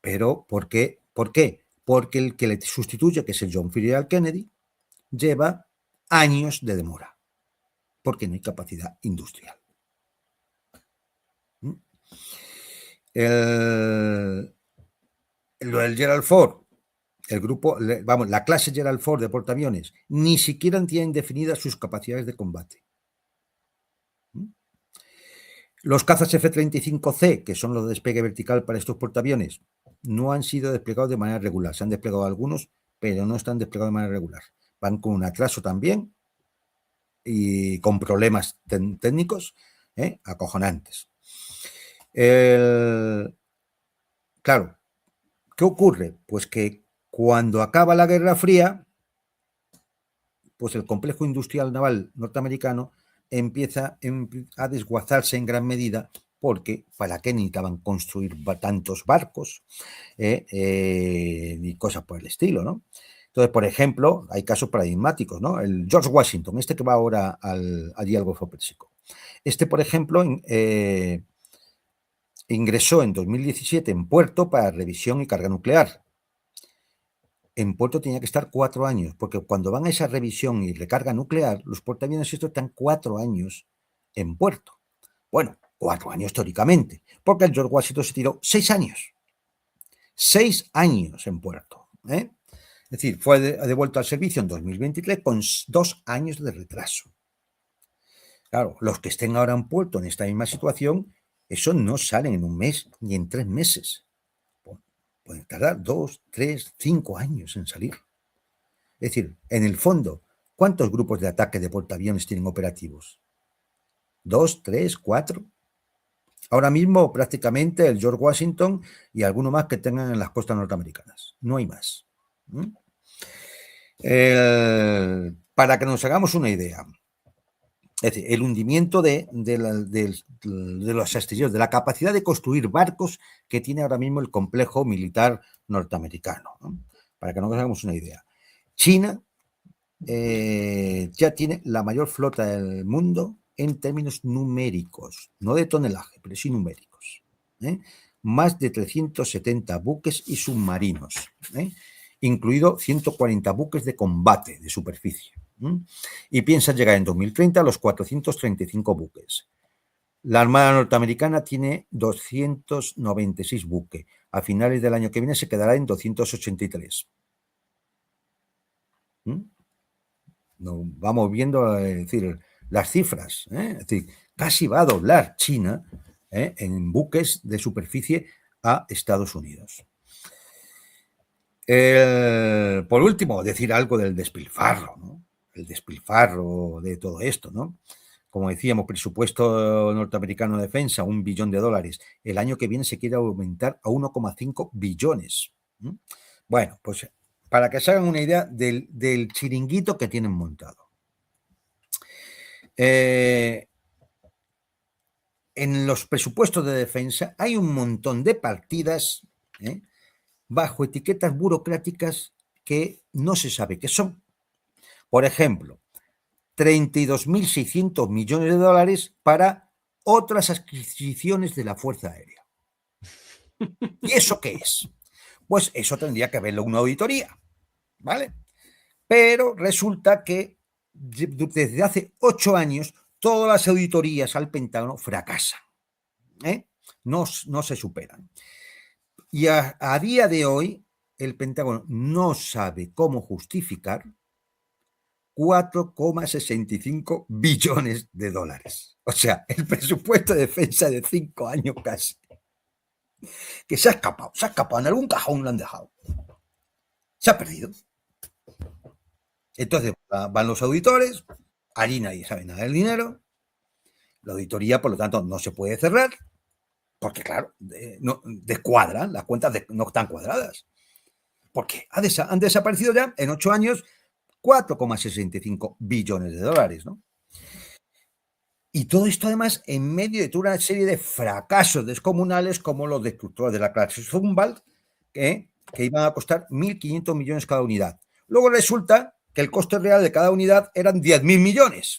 pero ¿por qué? Porque el que le sustituye, que es el John F. Kennedy, lleva años de demora, porque no hay capacidad industrial. Lo del Gerald Ford, la clase Gerald Ford de portaaviones, ni siquiera tienen definidas sus capacidades de combate. Los cazas F-35C, que son los de despegue vertical para estos portaaviones, no han sido desplegados de manera regular. Se han desplegado algunos, pero no están desplegados de manera regular. Van con un atraso también y con problemas técnicos acojonantes. Claro, ¿qué ocurre? Pues que cuando acaba la Guerra Fría, pues el complejo industrial naval norteamericano empieza a desguazarse en gran medida, porque ¿para qué necesitaban construir tantos barcos y cosas por el estilo, ¿no? Entonces, por ejemplo, hay casos paradigmáticos, ¿no? El George Washington, este que va ahora allí al Golfo Pérsico. Este, por ejemplo, ingresó en 2017 en puerto para revisión y carga nuclear. En puerto tenía que estar 4 años, porque cuando van a esa revisión y recarga nuclear, los portaaviones estos están 4 años en puerto. Bueno, 4 años teóricamente, porque el George Washington se tiró 6 años. 6 años en puerto. Es decir, fue devuelto al servicio en 2023 con 2 años de retraso. Claro, los que estén ahora en puerto en esta misma situación, eso no salen en un mes ni en 3 meses. Pueden tardar 2, 3, 5 años en salir. Es decir, en el fondo, ¿cuántos grupos de ataque de portaaviones tienen operativos? 2, 3, 4. Ahora mismo prácticamente el George Washington y alguno más que tengan en las costas norteamericanas. No hay más. Para que nos hagamos una idea, es decir, el hundimiento de los astilleros, de la capacidad de construir barcos que tiene ahora mismo el complejo militar norteamericano, ¿no? Para que nos hagamos una idea. China ya tiene la mayor flota del mundo en términos numéricos, no de tonelaje, pero sí numéricos. Más de 370 buques y submarinos, incluido 140 buques de combate de superficie. Y piensa llegar en 2030 a los 435 buques. La Armada norteamericana tiene 296 buques. A finales del año que viene se quedará en 283. Nos vamos viendo, es decir, las cifras. Es decir, casi va a doblar China en buques de superficie a Estados Unidos. Por último, decir algo del despilfarro, ¿no? El despilfarro de todo esto, ¿no? Como decíamos, presupuesto norteamericano de defensa, $1 billón. El año que viene se quiere aumentar a 1,5 billones. Bueno, pues para que se hagan una idea del chiringuito que tienen montado. En los presupuestos de defensa hay un montón de partidas bajo etiquetas burocráticas que no se sabe qué son. Por ejemplo, 32.600 millones de dólares para otras adquisiciones de la Fuerza Aérea. ¿Y eso qué es? Pues eso tendría que verlo una auditoría, ¿vale? Pero resulta que desde hace 8 años todas las auditorías al Pentágono fracasan, no se superan. Y a día de hoy el Pentágono no sabe cómo justificar 4,65 billones de dólares. O sea, el presupuesto de defensa de 5 años casi. Que se ha escapado, en algún cajón lo han dejado. Se ha perdido. Entonces van los auditores, allí nadie sabe nada del dinero, la auditoría, por lo tanto, no se puede cerrar, porque claro, no descuadran, las cuentas no están cuadradas. Porque han desaparecido ya en 8 años 4,65 billones de dólares, ¿no? Y todo esto además en medio de toda una serie de fracasos descomunales como los destructores de la clase Zumwalt, que iban a costar 1.500 millones cada unidad. Luego resulta que el coste real de cada unidad eran 10.000 millones.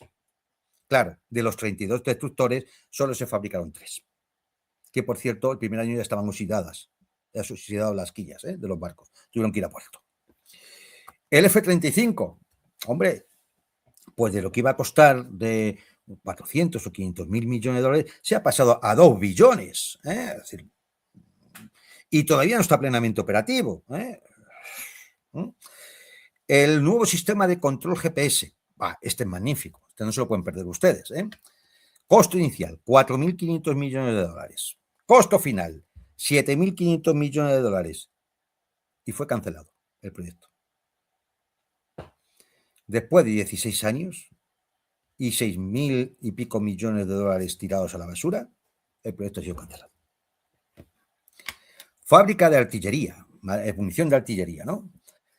Claro, de los 32 destructores solo se fabricaron 3. Que por cierto, el primer año ya estaban oxidadas. Ya se oxidaban las quillas de los barcos. Tuvieron que ir a puerto. El F-35, hombre, pues de lo que iba a costar de 400 o 500 mil millones de dólares, se ha pasado a 2 billones. Es decir, y todavía no está plenamente operativo. El nuevo sistema de control GPS, este es magnífico, este no se lo pueden perder ustedes. Costo inicial, 4.500 millones de dólares. Costo final, 7.500 millones de dólares. Y fue cancelado el proyecto. Después de 16 años y 6.000 y pico millones de dólares tirados a la basura, el proyecto ha sido cancelado. Fábrica de artillería, munición de artillería, ¿no?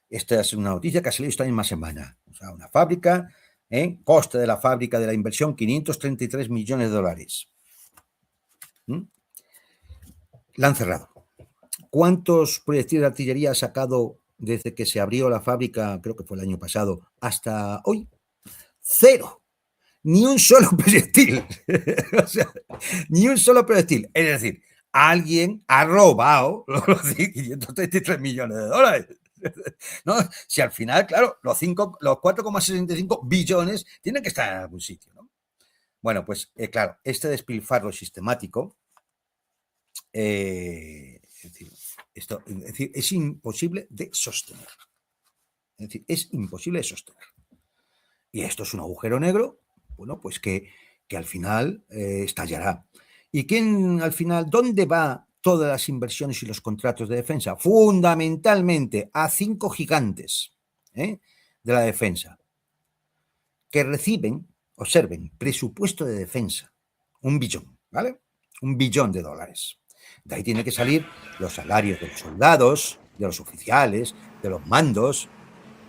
Esta es una noticia que ha salido esta misma semana. O sea, una fábrica, coste de la fábrica de la inversión, 533 millones de dólares. La han cerrado. ¿Cuántos proyectiles de artillería ha sacado desde que se abrió la fábrica, creo que fue el año pasado, hasta hoy? 0. Ni un solo proyectil. O sea, ni un solo proyectil. Es decir, alguien ha robado los 533 millones de dólares. ¿No? Si al final, claro, los 4,65 billones tienen que estar en algún sitio, ¿no? Bueno, pues claro, este despilfarro sistemático, es decir, Esto, es decir, es imposible de sostener. Es decir, es imposible de sostener. Y esto es un agujero negro, bueno, pues que al final estallará. ¿Y quién al final, dónde va todas las inversiones y los contratos de defensa? Fundamentalmente a 5 gigantes de la defensa, que reciben, observen, presupuesto de defensa, 1 billón, ¿vale? $1 billón. De ahí tiene que salir los salarios de los soldados, de los oficiales, de los mandos,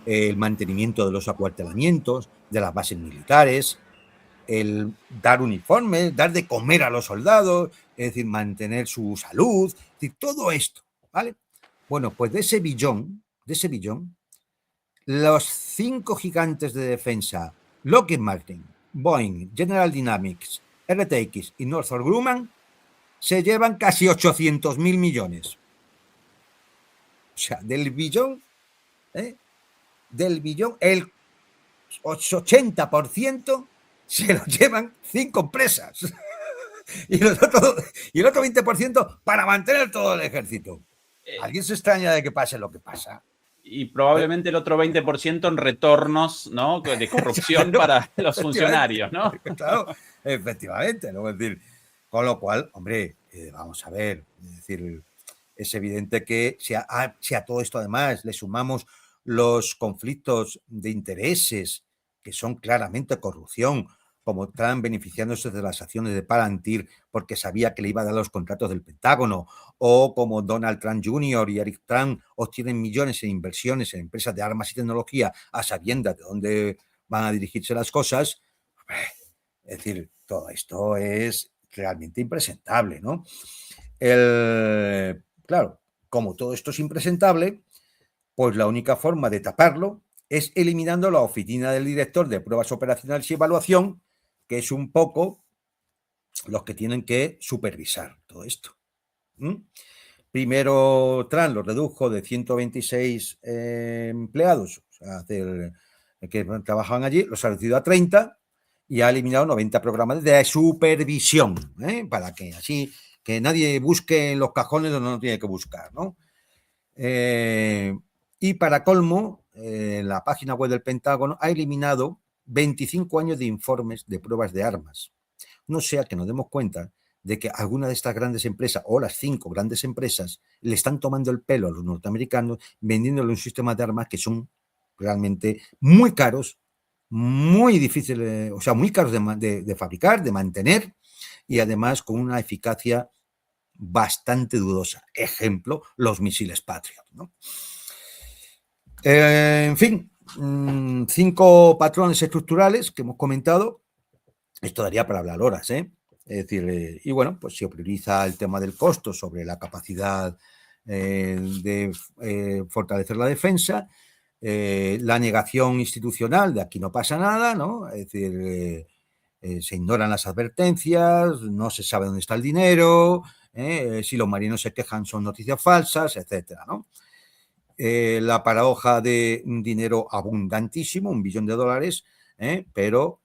el mantenimiento de los acuartelamientos, de las bases militares, el dar uniformes, dar de comer a los soldados, es decir, mantener su salud, es decir, todo esto, ¿vale? Bueno, pues de ese billón, los 5 gigantes de defensa, Lockheed Martin, Boeing, General Dynamics, RTX y Northrop Grumman, se llevan casi 800.000 millones. O sea, del billón, el 80% se lo llevan 5 empresas. y el otro 20% para mantener todo el ejército. ¿Alguien se extraña de que pase lo que pasa? Y probablemente el otro 20% en retornos, ¿no?, de corrupción claro, para los funcionarios, ¿no? Claro, efectivamente, ¿no? Es decir, con lo cual, hombre, vamos a ver, es decir, es evidente que si a todo esto además le sumamos los conflictos de intereses, que son claramente corrupción, como Trump beneficiándose de las acciones de Palantir porque sabía que le iba a dar los contratos del Pentágono, o como Donald Trump Jr. y Eric Trump obtienen millones en inversiones en empresas de armas y tecnología a sabiendas de dónde van a dirigirse las cosas. Es decir, todo esto es realmente impresentable, ¿no? Claro, como todo esto es impresentable, pues la única forma de taparlo es eliminando la oficina del director de pruebas operacionales y evaluación, que es un poco los que tienen que supervisar todo esto. Primero, Trump lo redujo de 126 empleados, o sea, que trabajaban allí, los ha reducido a 30 y ha eliminado 90 programas de supervisión, para que así que nadie busque en los cajones donde no tiene que buscar, ¿no? Y para colmo, la página web del Pentágono ha eliminado 25 años de informes de pruebas de armas. No sea que nos demos cuenta de que alguna de estas grandes empresas, o las 5 grandes empresas, le están tomando el pelo a los norteamericanos, vendiéndole un sistema de armas que son realmente muy caros, muy difíciles, o sea, muy caros de fabricar, de mantener, y además con una eficacia bastante dudosa. Ejemplo, los misiles Patriot, ¿no? En fin, 5 patrones estructurales que hemos comentado. Esto daría para hablar horas, ¿eh? Es decir, y bueno, pues se prioriza el tema del costo sobre la capacidad de fortalecer la defensa, la negación institucional de aquí no pasa nada, ¿no? Es decir, se ignoran las advertencias, no se sabe dónde está el dinero, si los marinos se quejan son noticias falsas, etcétera, ¿no? La paradoja de un dinero abundantísimo, $1 billón, pero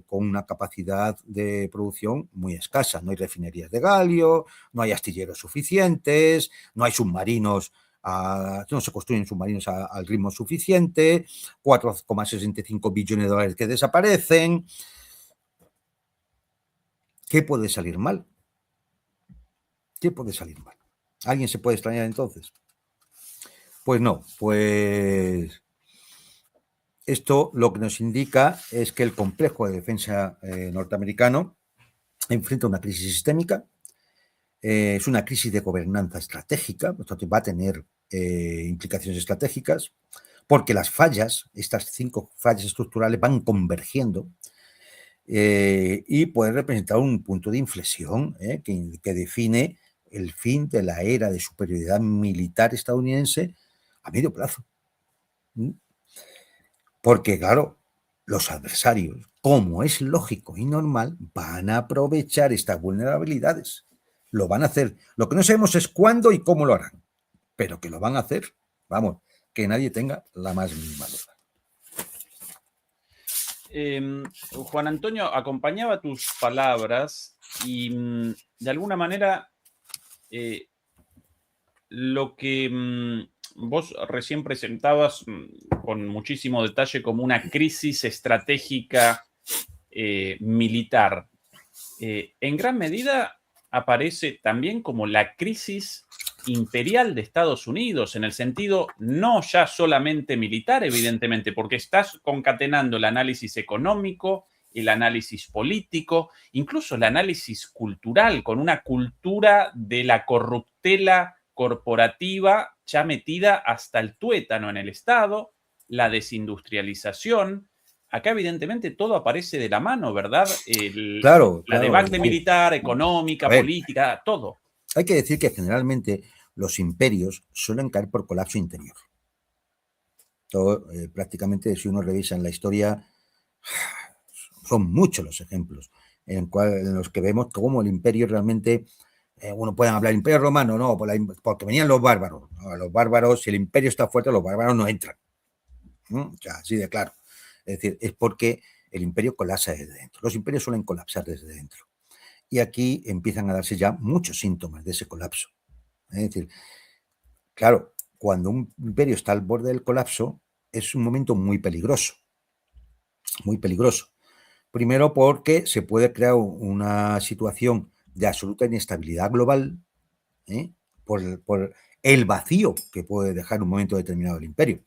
con una capacidad de producción muy escasa. No hay refinerías de galio, no hay astilleros suficientes, no hay submarinos, no se construyen submarinos al ritmo suficiente, $4,65 billones que desaparecen. ¿Qué puede salir mal? ¿Qué puede salir mal? ¿Alguien se puede extrañar entonces? Pues no, pues esto lo que nos indica es que el complejo de defensa norteamericano enfrenta una crisis sistémica, es una crisis de gobernanza estratégica, por tanto va a tener implicaciones estratégicas, porque las fallas, estas 5 fallas estructurales van convergiendo y puede representar un punto de inflexión que define el fin de la era de superioridad militar estadounidense a medio plazo. Porque, claro, los adversarios, como es lógico y normal, van a aprovechar estas vulnerabilidades. Lo van a hacer. Lo que no sabemos es cuándo y cómo lo harán, pero que lo van a hacer, vamos, que nadie tenga la más mínima duda. Juan Antonio, acompañaba tus palabras y de alguna manera lo que vos recién presentabas con muchísimo detalle como una crisis estratégica militar, en gran medida aparece también como la crisis imperial de Estados Unidos, en el sentido no ya solamente militar, evidentemente, porque estás concatenando el análisis económico, el análisis político, incluso el análisis cultural, con una cultura de la corruptela corporativa ya metida hasta el tuétano en el Estado, la desindustrialización. Acá evidentemente todo aparece de la mano, ¿verdad? Claro, La claro. debacle militar, económica, política, todo. Hay que decir que generalmente los imperios suelen caer por colapso interior. Todo, prácticamente, si uno revisa en la historia, son muchos los ejemplos en los que vemos cómo el imperio realmente, uno puede hablar imperio romano, no, porque venían los bárbaros. ¿No? Los bárbaros, si el imperio está fuerte, los bárbaros no entran. O sea, así de claro. Es decir, es porque el imperio colapsa desde dentro. Los imperios suelen colapsar desde dentro. Y aquí empiezan a darse ya muchos síntomas de ese colapso. Es decir, claro, cuando un imperio está al borde del colapso, es un momento muy peligroso. Muy peligroso. Primero porque se puede crear una situación de absoluta inestabilidad global, por el vacío que puede dejar un momento determinado el imperio.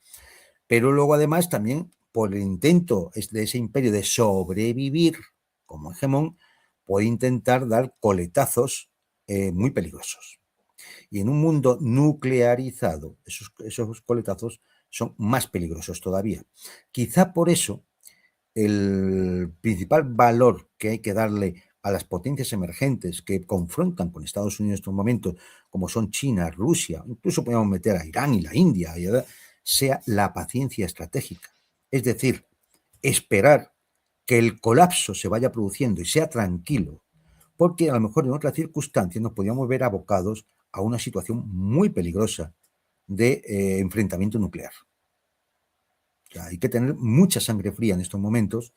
Pero luego además también por el intento de ese imperio de sobrevivir como hegemón, puede intentar dar coletazos muy peligrosos. Y en un mundo nuclearizado, esos coletazos son más peligrosos todavía. Quizá por eso el principal valor que hay que darle a las potencias emergentes que confrontan con Estados Unidos en estos momentos, como son China, Rusia, incluso podemos meter a Irán y la India, sea la paciencia estratégica. Es decir, esperar que el colapso se vaya produciendo y sea tranquilo, porque a lo mejor en otras circunstancias nos podríamos ver abocados a una situación muy peligrosa de enfrentamiento nuclear. O sea, hay que tener mucha sangre fría en estos momentos,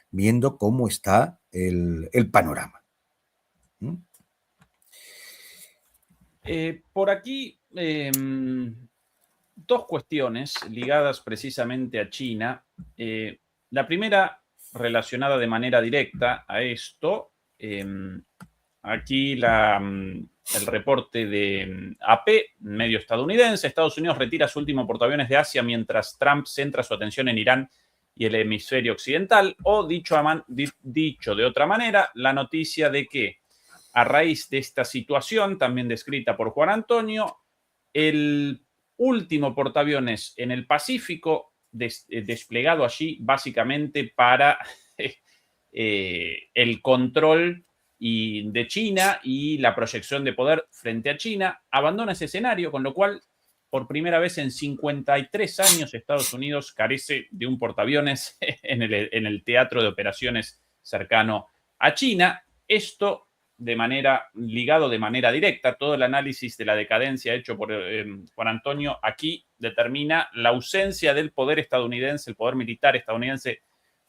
viendo cómo está el panorama. Por aquí, dos cuestiones ligadas precisamente a China. La primera, relacionada de manera directa a esto. Aquí el reporte de AP, medio estadounidense. Estados Unidos retira su último portaaviones de Asia mientras Trump centra su atención en Irán y el hemisferio occidental. O dicho de otra manera, la noticia de que a raíz de esta situación, también descrita por Juan Antonio, el último portaaviones en el Pacífico, desplegado allí básicamente para el control de China y la proyección de poder frente a China, abandona ese escenario, con lo cual, por primera vez en 53 años, Estados Unidos carece de un portaaviones en el teatro de operaciones cercano a China. Esto ligado de manera directa, todo el análisis de la decadencia hecho por Juan Antonio aquí determina la ausencia del poder estadounidense, el poder militar estadounidense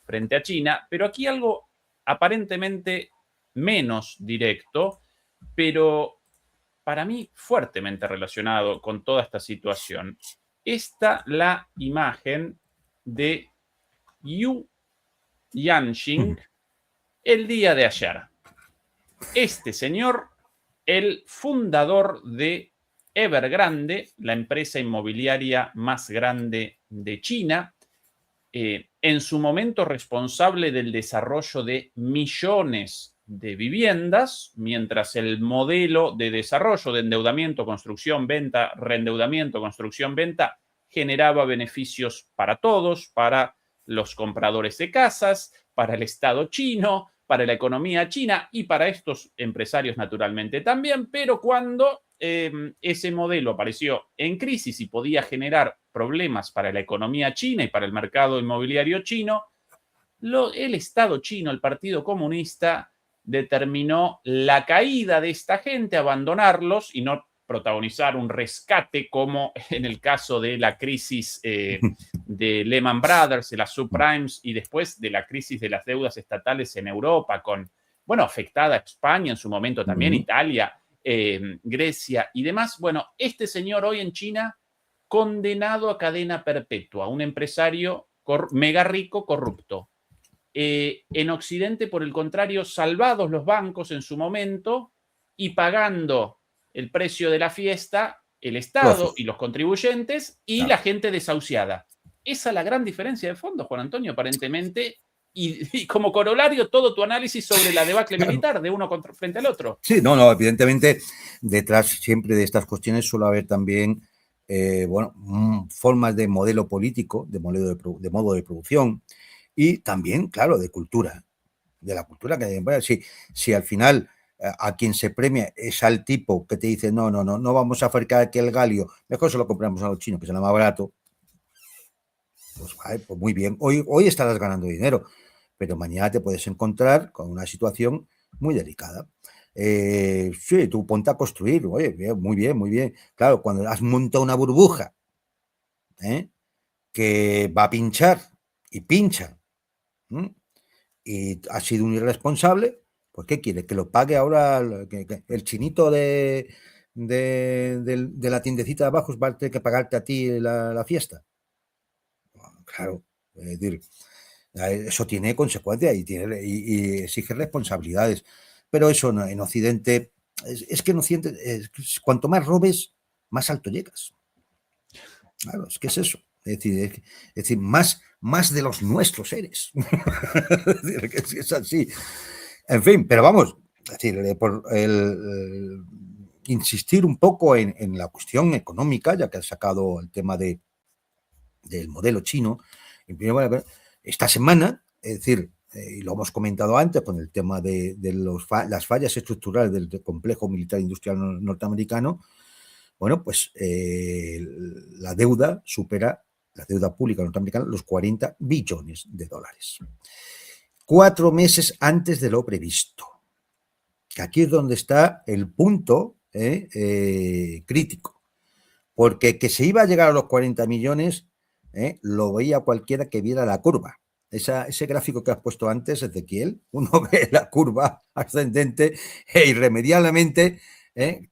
frente a China, pero aquí algo aparentemente menos directo, pero para mí fuertemente relacionado con toda esta situación. Esta la imagen de Yu Yanxing el día de ayer. Este señor, el fundador de Evergrande, la empresa inmobiliaria más grande de China, en su momento responsable del desarrollo de millones de viviendas, mientras el modelo de desarrollo de endeudamiento, construcción, venta, reendeudamiento, construcción, venta, generaba beneficios para todos, para los compradores de casas, para el Estado chino, para la economía china y para estos empresarios naturalmente también, pero cuando ese modelo apareció en crisis y podía generar problemas para la economía china y para el mercado inmobiliario chino, el Estado chino, el Partido Comunista, determinó la caída de esta gente, abandonarlos y no protagonizar un rescate como en el caso de la crisis de Lehman Brothers, de las subprimes y después de la crisis de las deudas estatales en Europa, afectada a España en su momento también, Italia, Grecia y demás. Bueno, este señor hoy en China condenado a cadena perpetua, un empresario mega rico, corrupto. En Occidente, por el contrario, salvados los bancos en su momento y pagando el precio de la fiesta, el Estado y los contribuyentes y claro, la gente desahuciada. Esa es la gran diferencia de fondo, Juan Antonio, aparentemente. Y como corolario, todo tu análisis sobre la debacle militar de uno frente al otro. Sí, no, evidentemente, detrás siempre de estas cuestiones suele haber también formas de modelo político, de modo de producción y también, claro, de cultura, de la cultura que si al final a quien se premia es al tipo que te dice no vamos a fabricar aquí el galio, mejor se lo compramos a los chinos que será más barato, pues vale, pues muy bien, hoy estarás ganando dinero, pero mañana te puedes encontrar con una situación muy delicada. Sí, tú ponte a construir, oye, muy bien. Claro, cuando has montado una burbuja que va a pinchar y pincha, y ha sido un irresponsable, pues ¿qué quiere? ¿Que lo pague ahora el chinito de la tiendecita de abajo va a tener que pagarte a ti la fiesta? Claro, es decir, eso tiene consecuencias y exige responsabilidades. Pero eso en Occidente, es que en Occidente, cuanto más robes, más alto llegas. Claro, es que es eso. Es decir, más de los nuestros eres. Es así. En fin, pero vamos, es decir, por insistir un poco en la cuestión económica, ya que has sacado el tema del modelo chino, esta semana, es decir, y lo hemos comentado antes con el tema de las fallas estructurales del complejo militar industrial norteamericano, bueno, pues la deuda pública norteamericana los 40 billones de dólares. 4 meses antes de lo previsto. Que aquí es donde está el punto crítico. Porque que se iba a llegar a los 40 millones, lo veía cualquiera que viera la curva. Ese gráfico que has puesto antes, Ezequiel, uno ve la curva ascendente e irremediablemente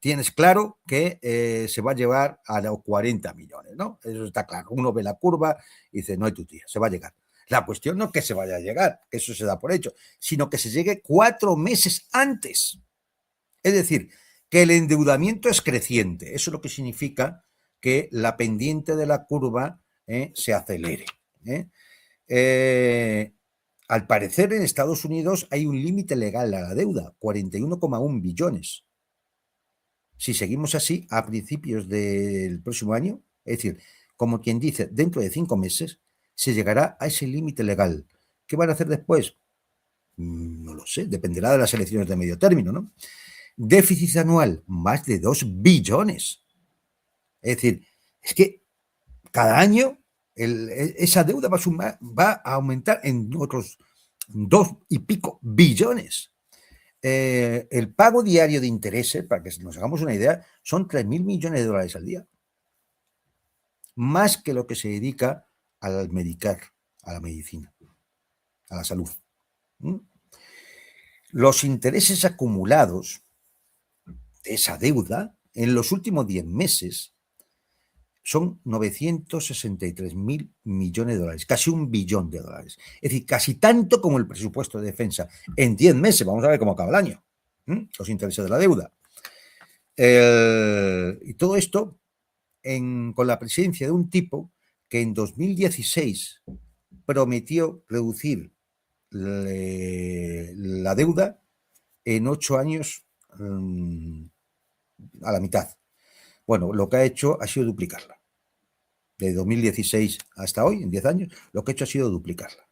tienes claro que se va a llevar a los 40 millones, ¿no? Eso está claro. Uno ve la curva y dice, no hay tu tía, se va a llegar. La cuestión no es que se vaya a llegar, que eso se da por hecho, sino que se llegue 4 meses antes. Es decir, que el endeudamiento es creciente. Eso es lo que significa que la pendiente de la curva se acelere. Al parecer, en Estados Unidos hay un límite legal a la deuda, 41,1 billones. Si seguimos así, a principios del próximo año, es decir, como quien dice, dentro de 5 meses, se llegará a ese límite legal. ¿Qué van a hacer después? No lo sé, dependerá de las elecciones de medio término, ¿no? Déficit anual, más de 2 billones. Es decir, es que cada año esa deuda va a aumentar en otros 2 y pico billones. El pago diario de intereses, para que nos hagamos una idea, son 3.000 millones de dólares al día. Más que lo que se dedica al medicar, a la medicina, a la salud. Los intereses acumulados de esa deuda en los últimos 10 meses son 963.000 millones de dólares, casi $1 billón. Es decir, casi tanto como el presupuesto de defensa en 10 meses. Vamos a ver cómo acaba el año. Los intereses de la deuda. Y todo esto con la presencia de un tipo que en 2016 prometió reducir la deuda en 8 años a la mitad. Bueno, lo que ha hecho ha sido duplicarla. De 2016 hasta hoy, en 10 años, lo que ha hecho ha sido duplicarla.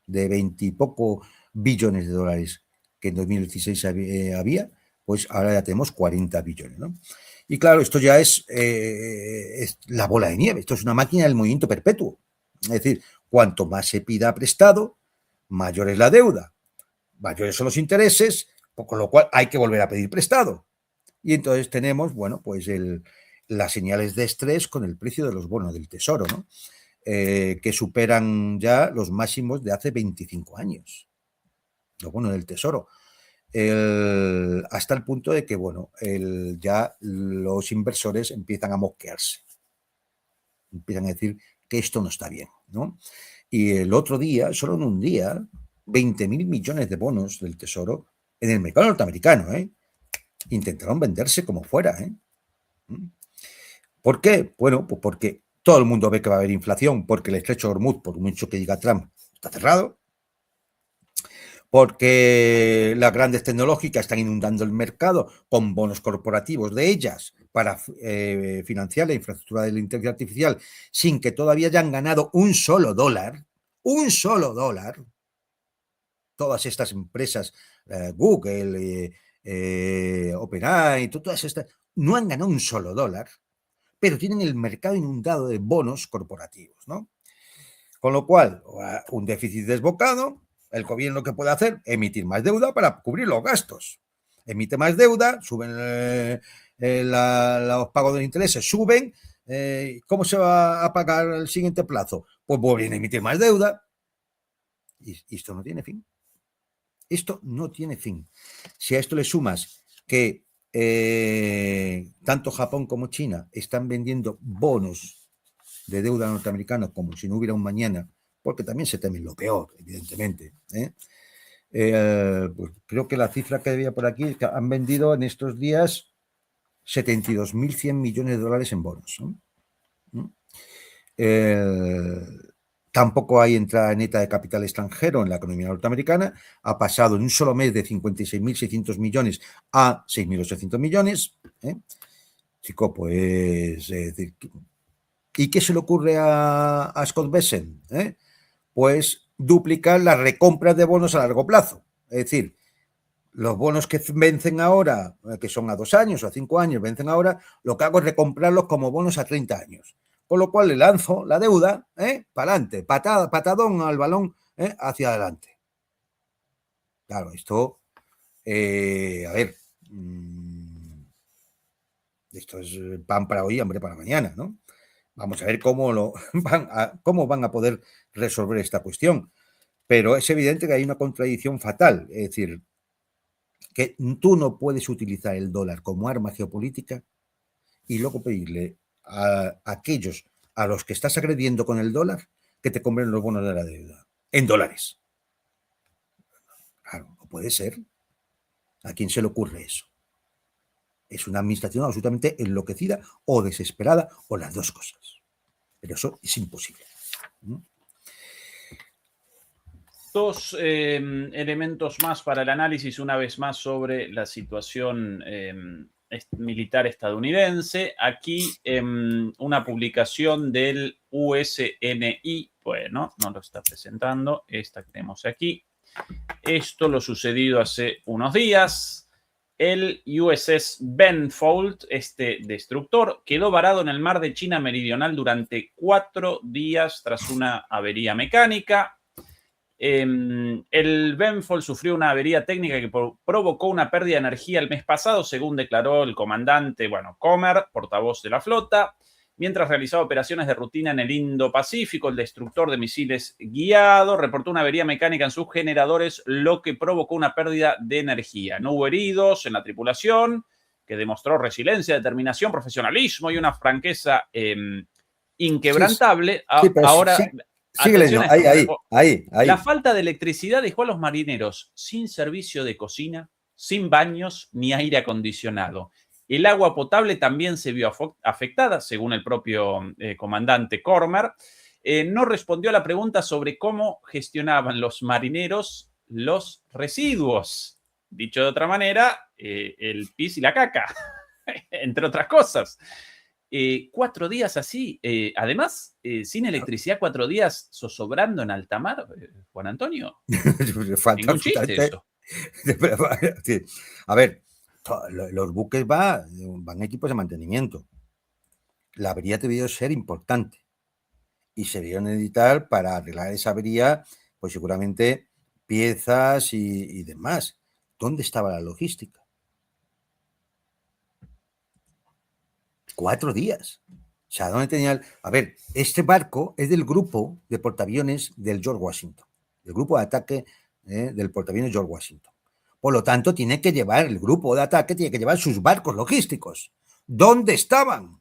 De 20 y poco billones de dólares que en 2016 había, pues ahora ya tenemos 40 billones, ¿no? Y claro, esto ya es la bola de nieve, esto es una máquina del movimiento perpetuo. Es decir, cuanto más se pida prestado, mayor es la deuda, mayores son los intereses, con lo cual hay que volver a pedir prestado. Y entonces tenemos, bueno, pues las señales de estrés con el precio de los bonos del Tesoro, ¿no? Que superan ya los máximos de hace 25 años. Los bonos del Tesoro. hasta el punto de que, bueno, ya los inversores empiezan a mosquearse. Empiezan a decir que esto no está bien, ¿no? Y el otro día, solo en un día, 20.000 millones de bonos del Tesoro en el mercado norteamericano, ¿eh? Intentaron venderse como fuera, ¿eh? ¿Por qué? Bueno, pues porque todo el mundo ve que va a haber inflación, porque el estrecho de Hormuz, por mucho que diga Trump, está cerrado, porque las grandes tecnológicas están inundando el mercado con bonos corporativos de ellas para financiar la infraestructura de la inteligencia artificial sin que todavía hayan ganado un solo dólar, todas estas empresas, Google, OpenAI, todas estas, no han ganado un solo dólar, pero tienen el mercado inundado de bonos corporativos, ¿no? Con lo cual, un déficit desbocado, el gobierno que puede hacer, emitir más deuda para cubrir los gastos. Emite más deuda, suben los pagos de intereses, suben. ¿Cómo se va a pagar el siguiente plazo? Pues vuelven a emitir más deuda. Y esto no tiene fin. Esto no tiene fin. Si a esto le sumas que tanto Japón como China están vendiendo bonos de deuda norteamericana como si no hubiera un mañana, porque también se temen lo peor, evidentemente. Pues creo que la cifra que había por aquí es que han vendido en estos días 72.100 millones de dólares en bonos. Tampoco hay entrada neta de capital extranjero en la economía norteamericana. Ha pasado en un solo mes de 56.600 millones a 6.800 millones. Chico, pues, decir, ¿y qué se le ocurre a Scott Bessent? Pues duplicar las recompras de bonos a largo plazo. Es decir, los bonos que vencen ahora, que son a 2 años o a 5 años, vencen ahora, lo que hago es recomprarlos como bonos a 30 años. Con lo cual le lanzo la deuda, para adelante, patadón al balón, hacia adelante. Claro, esto, a ver, esto es pan para hoy, hambre para mañana, ¿no? Vamos a ver cómo van a poder resolver esta cuestión. Pero es evidente que hay una contradicción fatal. Es decir, que tú no puedes utilizar el dólar como arma geopolítica y luego pedirle a aquellos a los que estás agrediendo con el dólar que te compren los bonos de la deuda en dólares. Claro, no puede ser. ¿A quién se le ocurre eso? Es una administración absolutamente enloquecida o desesperada o las dos cosas. Pero eso es imposible. Dos elementos más para el análisis, una vez más, sobre la situación militar estadounidense. Aquí una publicación del USNI, bueno, no lo está presentando, esta que tenemos aquí. Esto lo sucedido hace unos días. El USS Benfold, este destructor, quedó varado en el mar de China Meridional durante 4 días tras una avería mecánica. El Benfold sufrió una avería técnica que provocó una pérdida de energía el mes pasado, según declaró el comandante, Comer, portavoz de la flota. Mientras realizaba operaciones de rutina en el Indo-Pacífico, el destructor de misiles guiado reportó una avería mecánica en sus generadores, lo que provocó una pérdida de energía. No hubo heridos en la tripulación, que demostró resiliencia, determinación, profesionalismo y una franqueza inquebrantable. Sí, pero ahora, sí, síguele, no, ahí. La falta de electricidad dejó a los marineros sin servicio de cocina, sin baños ni aire acondicionado. El agua potable también se vio afectada, según el propio comandante Cormer. No respondió a la pregunta sobre cómo gestionaban los marineros los residuos. Dicho de otra manera, el pis y la caca, entre otras cosas. 4 días así, además, sin electricidad, 4 días zozobrando en alta mar, Juan Antonio. Ningún chiste eso. A ver, los buques van equipos de mantenimiento. La avería debió ser importante y se debió necesitar para arreglar esa avería, pues seguramente piezas y demás. ¿Dónde estaba la logística? 4 días. O sea, ¿dónde tenía A ver, este barco es del grupo de portaaviones del George Washington, del grupo de ataque del portaaviones George Washington. Por lo tanto, tiene que llevar el grupo de ataque, tiene que llevar sus barcos logísticos. ¿Dónde estaban?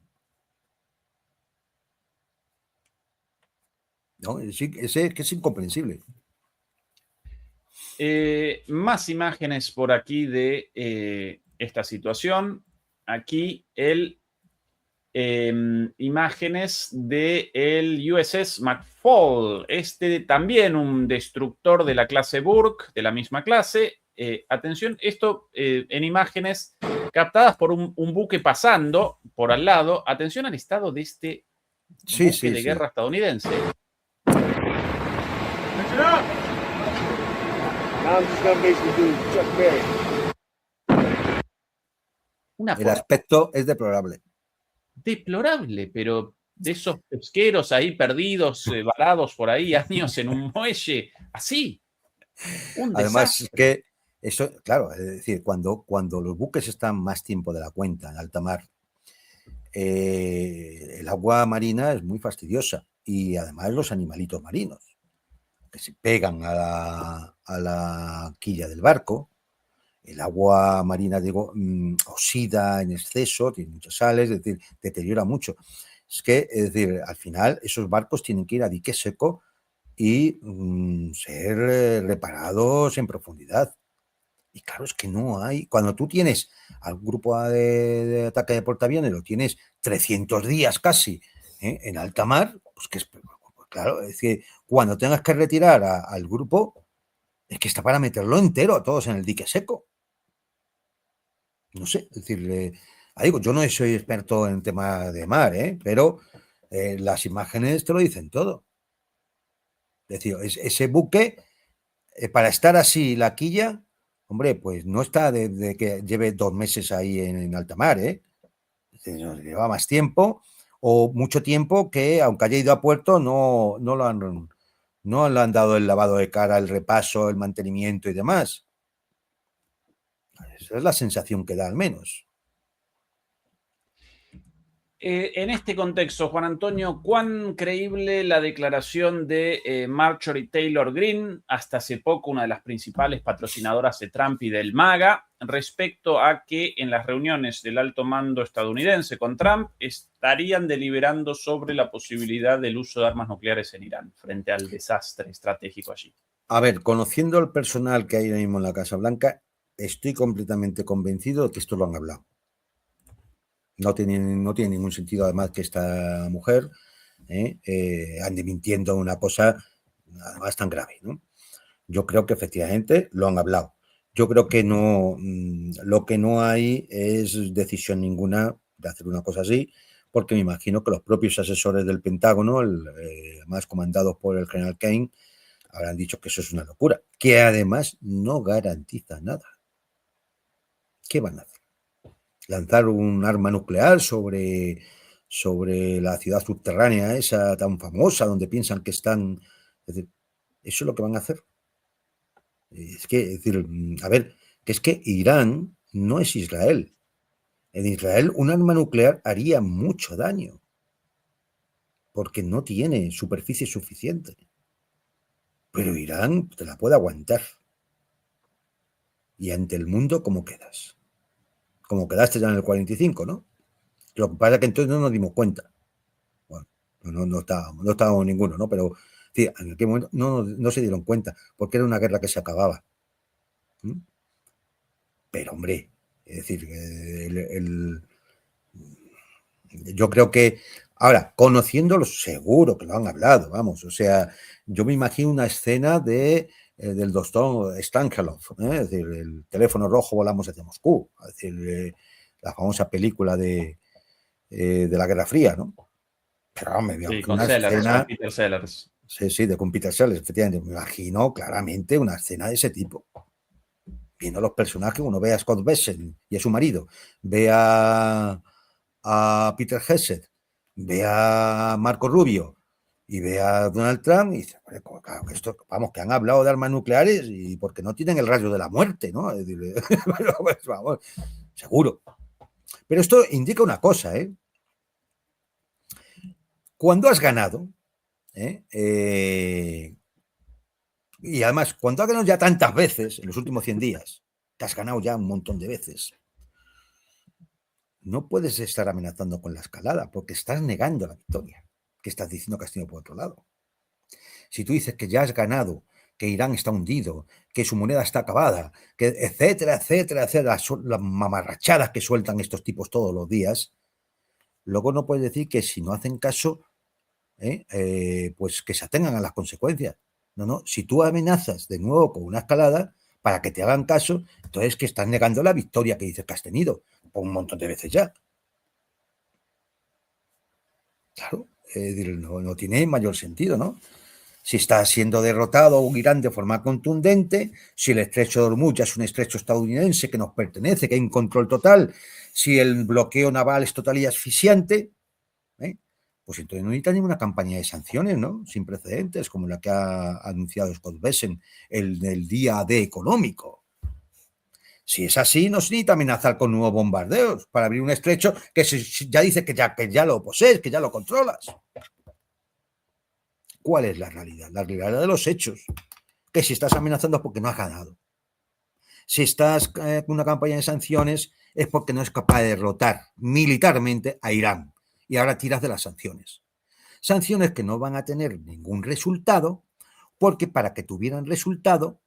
¿No? Es que es incomprensible. Más imágenes por aquí de esta situación. Aquí imágenes del USS McFall, también un destructor de la clase Burke, de la misma clase. Atención, esto en imágenes captadas por un buque pasando por al lado. Atención al estado de este buque de guerra estadounidense. El aspecto es deplorable. Deplorable, pero de esos pesqueros ahí perdidos, varados por ahí años en un muelle, así. Además, es que eso, claro, es decir, cuando los buques están más tiempo de la cuenta en alta mar, el agua marina es muy fastidiosa y además los animalitos marinos que se pegan a la quilla del barco. El agua marina, digo, oxida en exceso, tiene muchas sales, es decir, deteriora mucho. Es decir, al final esos barcos tienen que ir a dique seco y ser reparados en profundidad. Y claro, es que no hay. Cuando tú tienes al grupo de ataque de portaaviones, lo tienes 300 días casi en alta mar, pues que es claro, es que cuando tengas que retirar al grupo, es que está para meterlo entero a todos en el dique seco. No sé, es decir, digo, yo no soy experto en tema de mar, pero las imágenes te lo dicen todo. Es decir, ese buque, para estar así la quilla, hombre, pues no está de que lleve 2 meses ahí en alta mar, lleva más tiempo o mucho tiempo que, aunque haya ido a puerto, no le han dado el lavado de cara, el repaso, el mantenimiento y demás. Esa es la sensación que da, al menos. En este contexto, Juan Antonio, ¿cuán creíble la declaración de Marjorie Taylor Greene, hasta hace poco una de las principales patrocinadoras de Trump y del MAGA, respecto a que en las reuniones del alto mando estadounidense con Trump estarían deliberando sobre la posibilidad del uso de armas nucleares en Irán frente al desastre estratégico allí? A ver, conociendo el personal que hay ahora mismo en la Casa Blanca, estoy completamente convencido de que esto lo han hablado. No tiene ningún sentido, además, que esta mujer ande mintiendo una cosa además tan grave, ¿no? Yo creo que efectivamente lo han hablado. Yo creo que no, lo que no hay es decisión ninguna de hacer una cosa así, porque me imagino que los propios asesores del Pentágono, más comandados por el general Kane, habrán dicho que eso es una locura, que además no garantiza nada. ¿Qué van a hacer? ¿Lanzar un arma nuclear sobre la ciudad subterránea esa tan famosa donde piensan que están? Es decir, ¿eso es lo que van a hacer? Es decir, a ver, que es que Irán no es Israel. En Israel un arma nuclear haría mucho daño porque no tiene superficie suficiente. Pero Irán te la puede aguantar. Y ante el mundo, ¿cómo quedas? Como quedaste ya en el 45, ¿no? Lo que pasa es que entonces no nos dimos cuenta. Bueno, no estábamos ninguno, ¿no? Pero sí, en aquel momento no se dieron cuenta, porque era una guerra que se acababa. Pero, hombre, es decir, yo creo que, ahora, conociéndolo, seguro que lo han hablado, vamos, o sea, yo me imagino una escena del doctor Stankelov, es decir, el teléfono rojo, volamos hacia Moscú, es decir, la famosa película de la Guerra Fría, ¿no? Pero me veo con una Sellers, escena... con Peter Sellers. Sí, con Peter Sellers, efectivamente. Me imagino claramente una escena de ese tipo. Viendo los personajes, uno ve a Scott Bessel y a su marido, ve a Peter Hegseth, ve a Marco Rubio y ve a Donald Trump y dice, claro, que esto, vamos, que han hablado de armas nucleares y porque no tienen el rayo de la muerte, ¿no? Es decir, pues, vamos, seguro. Pero esto indica una cosa, ¿eh? Cuando has ganado, y además, cuando has ganado ya tantas veces en los últimos 100 días, que has ganado ya un montón de veces. No puedes estar amenazando con la escalada porque estás negando la victoria que estás diciendo que has tenido por otro lado. Si tú dices que ya has ganado, que Irán está hundido, que su moneda está acabada, que etcétera, etcétera, etcétera, las mamarrachadas que sueltan estos tipos todos los días, luego no puedes decir que si no hacen caso, pues que se atengan a las consecuencias. No, si tú amenazas de nuevo con una escalada para que te hagan caso, entonces que estás negando la victoria que dices que has tenido por un montón de veces ya. Claro, no tiene mayor sentido, ¿no? Si está siendo derrotado un Irán de forma contundente, si el estrecho de Hormuz ya es un estrecho estadounidense que nos pertenece, que hay un control total, si el bloqueo naval es total y asfixiante, pues entonces no necesita ninguna campaña de sanciones, ¿no? Sin precedentes, como la que ha anunciado Scott Bessent, el día D económico. Si es así, no se necesita amenazar con nuevos bombardeos para abrir un estrecho que ya dice que ya lo posees, que ya lo controlas. ¿Cuál es la realidad? La realidad de los hechos. Que si estás amenazando es porque no has ganado. Si estás con una campaña de sanciones es porque no es capaz de derrotar militarmente a Irán. Y ahora tiras de las sanciones. Sanciones que no van a tener ningún resultado, porque para que tuvieran resultado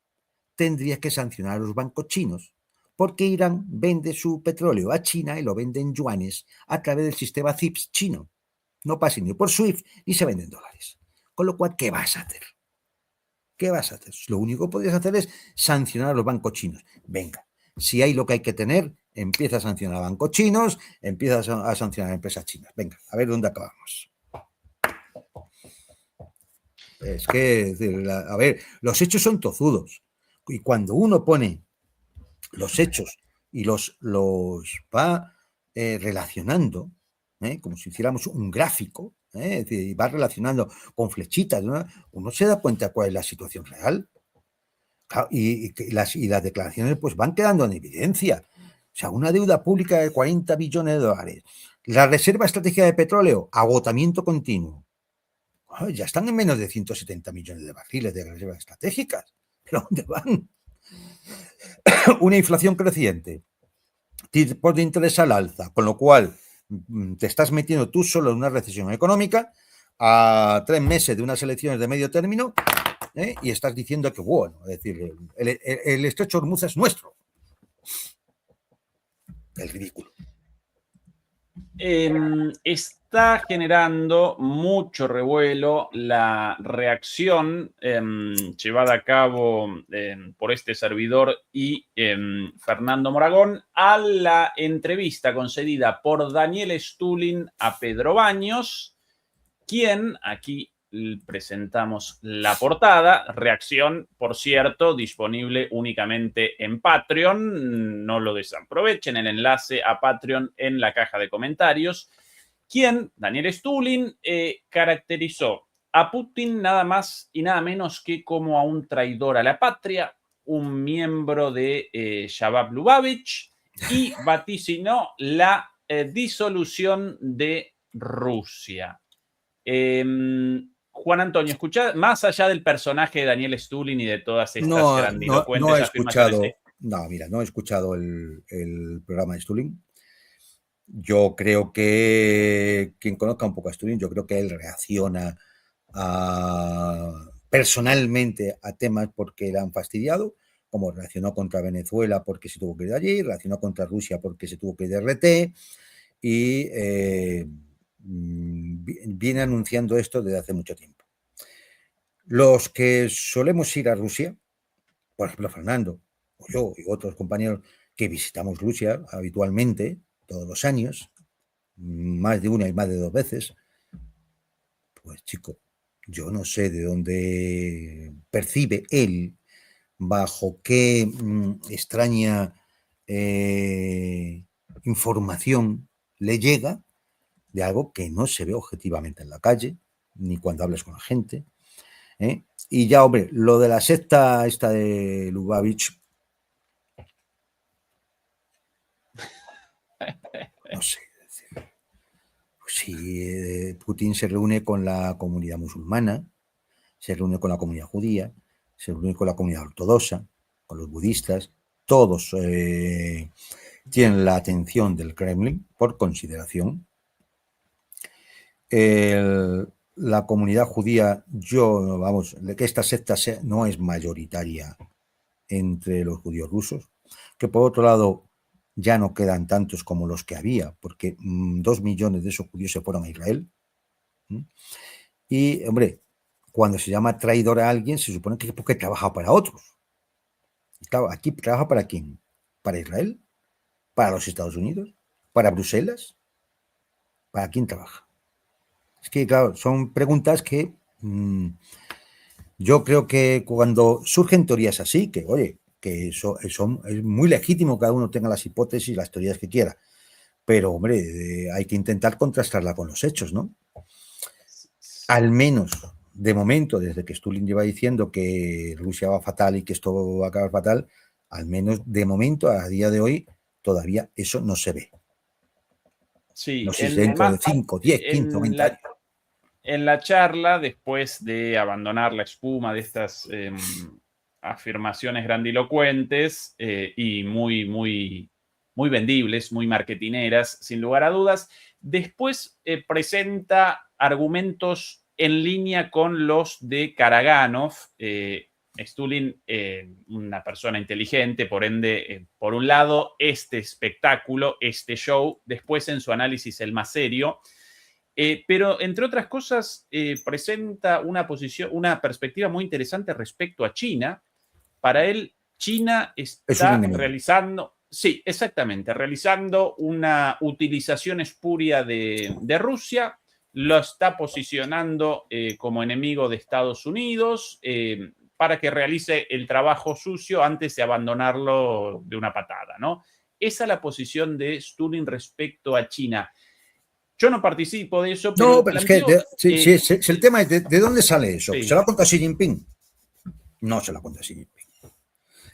tendrías que sancionar a los bancos chinos, porque Irán vende su petróleo a China y lo vende en yuanes a través del sistema CIPS chino. No pasa ni por SWIFT ni se venden dólares. Con lo cual, ¿qué vas a hacer? ¿Qué vas a hacer? Lo único que podrías hacer es sancionar a los bancos chinos. Venga, si hay lo que hay que tener, empieza a sancionar a bancos chinos, empieza a sancionar a empresas chinas. Venga, a ver dónde acabamos. Es que, a ver, los hechos son tozudos. Y cuando uno pone los hechos y los va relacionando, como si hiciéramos un gráfico, es decir, va relacionando con flechitas, ¿no? Uno se da cuenta de cuál es la situación real. Y las declaraciones pues van quedando en evidencia. O sea, una deuda pública de 40 billones de dólares. La reserva estratégica de petróleo, agotamiento continuo. Ya están en menos de 170 millones de barriles de reservas estratégicas. ¿Pero dónde van? Una inflación creciente, tipos de interés al alza, con lo cual te estás metiendo tú solo en una recesión económica a 3 meses de unas elecciones de medio término, y estás diciendo que, bueno, es decir, el estrecho de Hormuz es nuestro. Es ridículo. Está generando mucho revuelo la reacción llevada a cabo por este servidor y Fernando Moragón a la entrevista concedida por Daniel Stulin a Pedro Baños, quien aquí presentamos la portada. Reacción, por cierto, disponible únicamente en Patreon. No lo desaprovechen. El enlace a Patreon en la caja de comentarios. Quien, Daniel Stulin, caracterizó a Putin nada más y nada menos que como a un traidor a la patria, un miembro de Shabab Lubavitch, y vaticinó la disolución de Rusia. Juan Antonio, escucha, más allá del personaje de Daniel Stulin y de todas estas grandilocuentes afirmaciones. No he escuchado el programa de Stulin. Yo creo que quien conozca un poco a Stulin, yo creo que él reacciona personalmente a temas porque le han fastidiado, como reaccionó contra Venezuela porque se tuvo que ir de allí, reaccionó contra Rusia porque se tuvo que ir de RT, y viene anunciando esto desde hace mucho tiempo. Los que solemos ir a Rusia, por ejemplo Fernando, o yo y otros compañeros que visitamos Rusia habitualmente, todos los años, más de una y más de 2 veces, pues chico, yo no sé de dónde percibe él, bajo qué extraña información le llega de algo que no se ve objetivamente en la calle, ni cuando hablas con la gente. Y ya, hombre, lo de la secta esta de Lubavitch, no sé. Si Putin se reúne con la comunidad musulmana, se reúne con la comunidad judía, se reúne con la comunidad ortodoxa, con los budistas, todos tienen la atención del Kremlin por consideración. La comunidad judía, que esta secta no es mayoritaria entre los judíos rusos, que por otro lado ya no quedan tantos como los que había, porque 2 millones de esos judíos se fueron a Israel. Y, hombre, cuando se llama traidor a alguien, se supone que es porque trabaja para otros. Claro, aquí trabaja ¿para quién? ¿Para Israel? ¿Para los Estados Unidos? ¿Para Bruselas? ¿Para quién trabaja? Es que, claro, son preguntas que yo creo que cuando surgen teorías así, que, oye, que eso es muy legítimo que cada uno tenga las hipótesis y las teorías que quiera, pero, hombre, hay que intentar contrastarla con los hechos, ¿no? Al menos, de momento, desde que Stulin lleva diciendo que Rusia va fatal y que esto va a acabar fatal, al menos de momento, a día de hoy, todavía eso no se ve. Sí, no sé si dentro de 5, 10, 15 o 20 años. En la charla, después de abandonar la espuma de estas afirmaciones grandilocuentes y muy vendibles, muy marketineras, sin lugar a dudas, después presenta argumentos en línea con los de Karaganov. Stulin, una persona inteligente, por ende, por un lado, este espectáculo, este show, después en su análisis el más serio, pero entre otras cosas presenta una perspectiva muy interesante respecto a China. Para él, China está realizando, sí, exactamente, realizando una utilización espuria de Rusia, lo está posicionando como enemigo de Estados Unidos, para que realice el trabajo sucio antes de abandonarlo de una patada, ¿no? Esa es la posición de Stulin respecto a China. Yo no participo de eso, pero... No, pero es que el tema es de dónde sale eso. Sí. ¿Se lo ha contado Xi Jinping? No se lo ha contado Xi Jinping.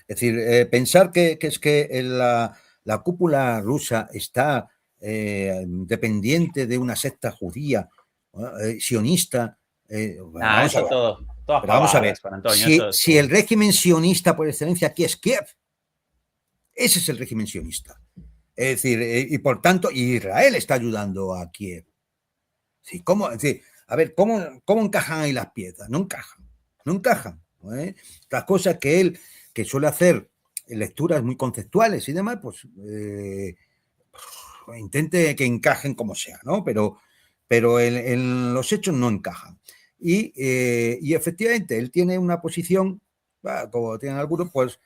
Es decir, pensar que es que la cúpula rusa está dependiente de una secta judía, sionista. Vamos a ver. Si el régimen sionista por excelencia aquí es Kiev, ese es el régimen sionista. Es decir, y por tanto, Israel está ayudando a Kiev. Sí, ¿cómo? Es decir, a ver, ¿cómo encajan ahí las piezas? No encajan. Las cosas que él, que suele hacer lecturas muy conceptuales y demás, pues intente que encajen como sea, ¿no? Pero en los hechos no encajan. Y efectivamente, él tiene una posición, como tienen algunos, pues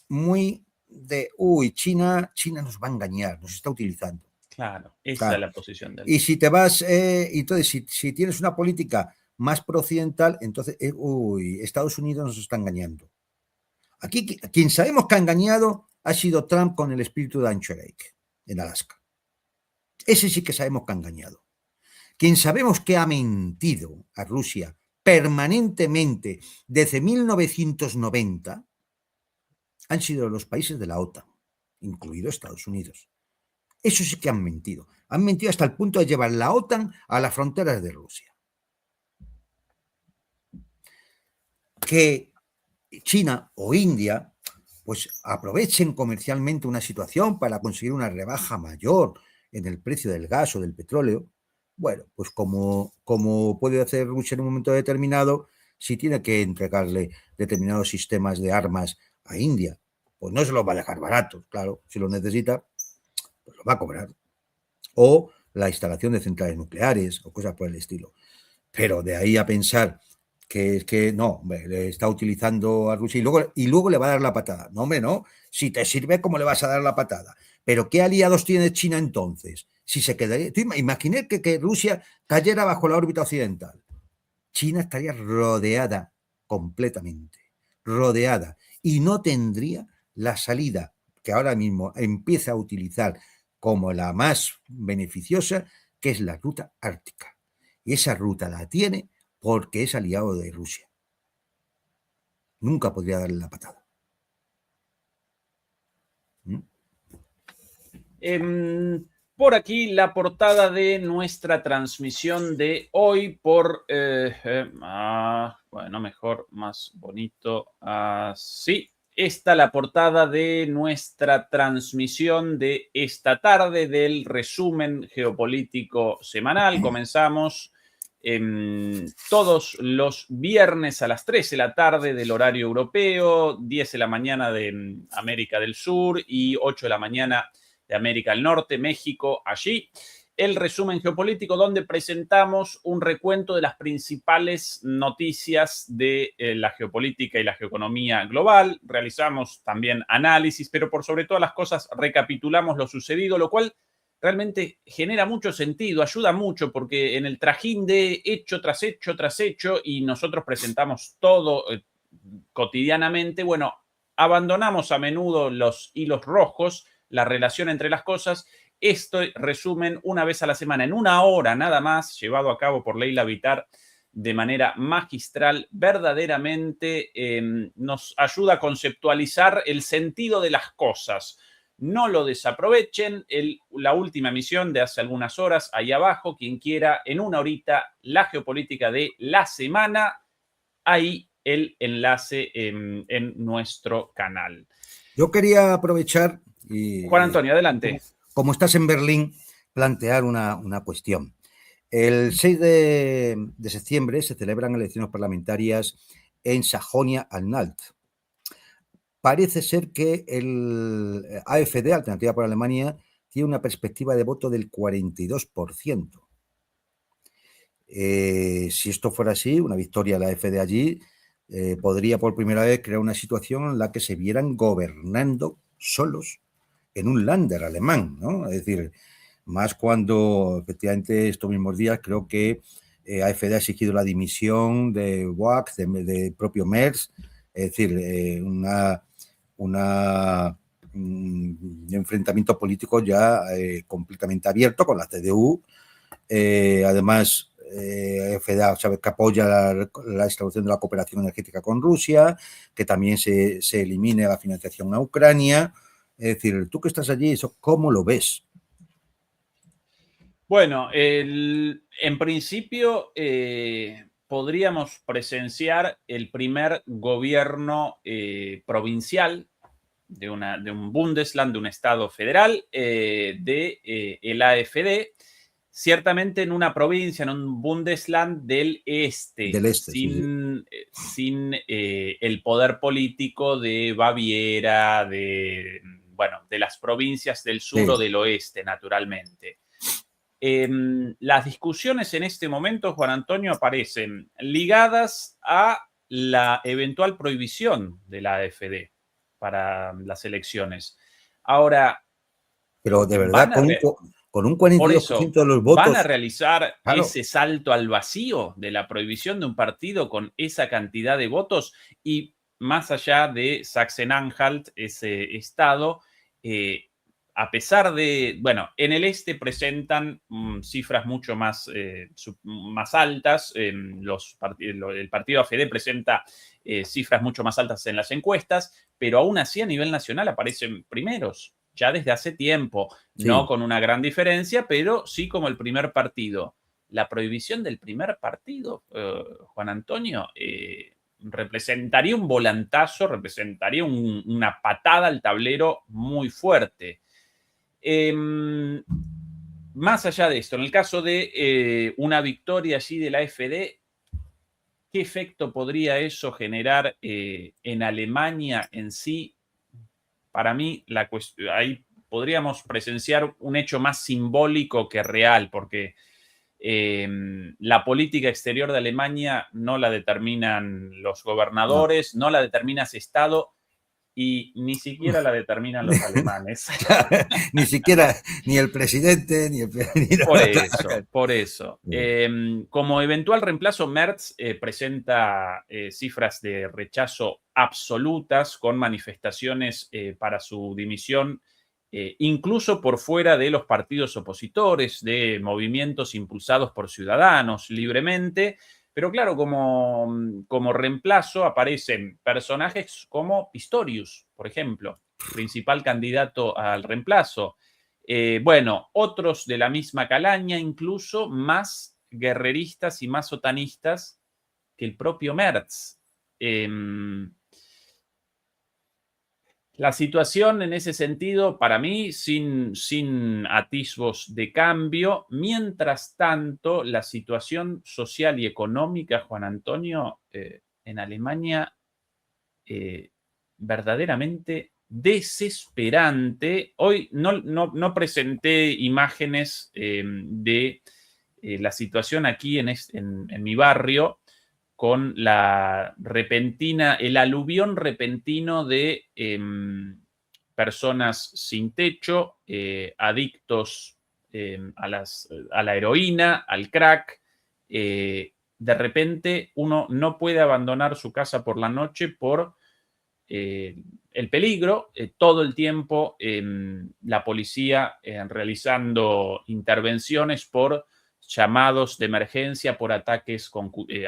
muy de, China nos va a engañar, nos está utilizando. Claro, esa es la posición de él. Y si te vas, entonces, si tienes una política más pro-occidental, entonces, Estados Unidos nos está engañando. Aquí, quien sabemos que ha engañado ha sido Trump con el espíritu de Anchor Lake, en Alaska. Ese sí que sabemos que ha engañado. Quien sabemos que ha mentido a Rusia permanentemente desde 1990 han sido los países de la OTAN, incluido Estados Unidos. Eso sí que han mentido. Han mentido hasta el punto de llevar la OTAN a las fronteras de Rusia. Que China o India pues aprovechen comercialmente una situación para conseguir una rebaja mayor en el precio del gas o del petróleo. Bueno, pues como puede hacer Rusia en un momento determinado, si tiene que entregarle determinados sistemas de armas a India, pues no se los va a dejar baratos, claro, si lo necesita, pues lo va a cobrar. O la instalación de centrales nucleares o cosas por el estilo. Pero de ahí a pensar que es que no, hombre, le está utilizando a Rusia y luego le va a dar la patada. No, hombre, no. Si te sirve, ¿cómo le vas a dar la patada? Pero ¿qué aliados tiene China entonces? Si se quedaría... Imaginé que Rusia cayera bajo la órbita occidental. China estaría rodeada completamente. Rodeada. Y no tendría la salida que ahora mismo empieza a utilizar como la más beneficiosa, que es la ruta ártica. Y esa ruta la tiene porque es aliado de Rusia. Nunca podría darle la patada. Por aquí la portada de nuestra transmisión de hoy por, bueno, mejor, más bonito, así. esta la portada de nuestra transmisión de esta tarde del resumen geopolítico semanal. Comenzamos todos los viernes a las 3 de la tarde del horario europeo, 10 de la mañana de América del Sur y 8 de la mañana de América del Norte, México, allí. El resumen geopolítico, donde presentamos un recuento de las principales noticias de la geopolítica y la geoeconomía global. Realizamos también análisis, pero por sobre todas las cosas recapitulamos lo sucedido, lo cual realmente genera mucho sentido, ayuda mucho, porque en el trajín de hecho tras hecho tras hecho, y nosotros presentamos todo cotidianamente, bueno, abandonamos a menudo los hilos rojos, la relación entre las cosas. Este resumen una vez a la semana, en una hora nada más, llevado a cabo por Leila Vitar de manera magistral, verdaderamente nos ayuda a conceptualizar el sentido de las cosas. No lo desaprovechen. La última emisión de hace algunas horas, ahí abajo, quien quiera, en una horita, la geopolítica de la semana, ahí el enlace en nuestro canal. Yo quería aprovechar Juan Antonio, adelante. Como estás en Berlín, plantear una cuestión. El 6 de septiembre se celebran elecciones parlamentarias en Sajonia-Anhalt. Parece ser que el AfD, Alternativa por Alemania, tiene una perspectiva de voto del 42%. Si esto fuera así, una victoria de la AfD allí podría por primera vez crear una situación en la que se vieran gobernando solos en un Länder alemán, ¿no? Es decir, más cuando efectivamente estos mismos días creo que AfD ha exigido la dimisión de Waag, de propio Merz, es decir, un enfrentamiento político ya completamente abierto con la CDU. Además, AfD sabe que apoya la instauración de la cooperación energética con Rusia, que también se elimine la financiación a Ucrania. Es decir, tú que estás allí, ¿eso cómo lo ves? Bueno, en principio podríamos presenciar el primer gobierno provincial de un Bundesland, de un Estado federal, el AfD, ciertamente en una provincia, en un Bundesland del este, sin el poder político de Baviera, de las provincias del sur o del oeste, naturalmente. Las discusiones en este momento, Juan Antonio, aparecen ligadas a la eventual prohibición de la AfD para las elecciones. Ahora, pero de verdad, con un 42% de los votos. ¿Van a realizar ese salto al vacío de la prohibición de un partido con esa cantidad de votos? Y más allá de Sachsen-Anhalt, ese estado, a pesar de, en el este presentan cifras mucho más altas. El partido AfD presenta cifras mucho más altas en las encuestas, pero aún así a nivel nacional aparecen primeros ya desde hace tiempo, no con una gran diferencia, pero sí como el primer partido. La prohibición del primer partido, Juan Antonio, representaría un volantazo, representaría una patada al tablero muy fuerte. Más allá de esto, en el caso de una victoria allí de la AfD, ¿qué efecto podría eso generar en Alemania en sí? Para mí, ahí podríamos presenciar un hecho más simbólico que real, porque la política exterior de Alemania no la determinan los gobernadores, no la determina ese Estado y ni siquiera la determinan los alemanes. Ni siquiera, ni el presidente, ni el... Por eso. Como eventual reemplazo, Merz presenta cifras de rechazo absolutas con manifestaciones para su dimisión, incluso por fuera de los partidos opositores, de movimientos impulsados por ciudadanos libremente. Pero claro, como reemplazo aparecen personajes como Pistorius, por ejemplo, principal candidato al reemplazo. Otros de la misma calaña, incluso más guerreristas y más otanistas que el propio Merz. La situación en ese sentido, para mí, sin atisbos de cambio. Mientras tanto, la situación social y económica, Juan Antonio, en Alemania, verdaderamente desesperante. Hoy no presenté imágenes de la situación aquí en mi barrio, con el aluvión repentino de personas sin techo, adictos a la heroína, al crack. De repente uno no puede abandonar su casa por la noche por el peligro. Todo el tiempo la policía realizando intervenciones por llamados de emergencia, por ataques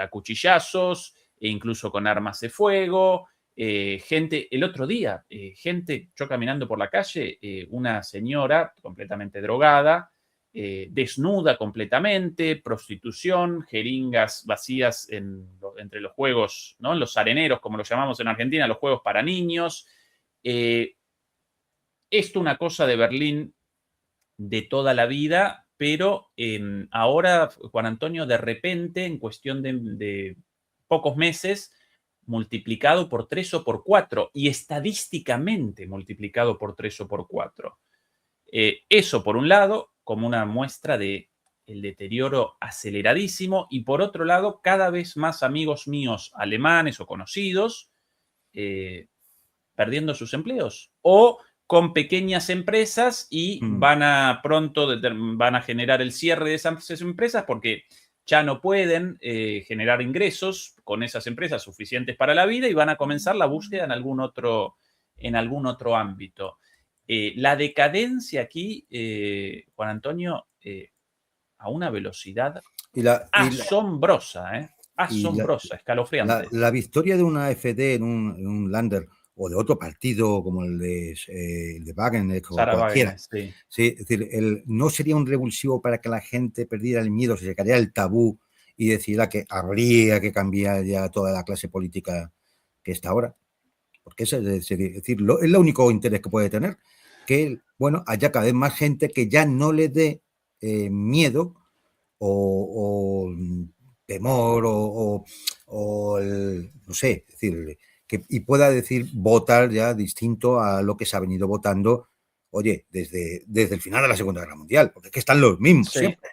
a cuchillazos e incluso con armas de fuego. El otro día, yo caminando por la calle, una señora completamente drogada, desnuda completamente, prostitución, jeringas vacías entre los juegos, ¿no? Los areneros, como los llamamos en Argentina, los juegos para niños. Esto una cosa de Berlín de toda la vida, pero ahora, Juan Antonio, de repente, en cuestión de pocos meses, multiplicado por 3 o por 4, y estadísticamente multiplicado por 3 o por 4. Eso, por un lado, como una muestra de el deterioro aceleradísimo, y por otro lado, cada vez más amigos míos alemanes o conocidos perdiendo sus empleos, o con pequeñas empresas y pronto van a generar el cierre de esas empresas porque ya no pueden generar ingresos con esas empresas suficientes para la vida y van a comenzar la búsqueda en algún otro ámbito. La decadencia aquí, Juan Antonio, a una velocidad asombrosa, escalofriante. La victoria de una AfD en un Länder o de otro partido como el de Wagenknecht o cualquiera, sí. Sí, es decir, no sería un revulsivo para que la gente perdiera el miedo, se sacaría el tabú y decidiera que habría que cambiar ya toda la clase política que está ahora. Porque es decir, es el único interés que puede tener, que bueno, haya cada vez más gente que ya no le dé miedo o temor no sé, es decir, y pueda decir votar ya distinto a lo que se ha venido votando, oye, desde el final de la Segunda Guerra Mundial, porque es que están los mismos siempre.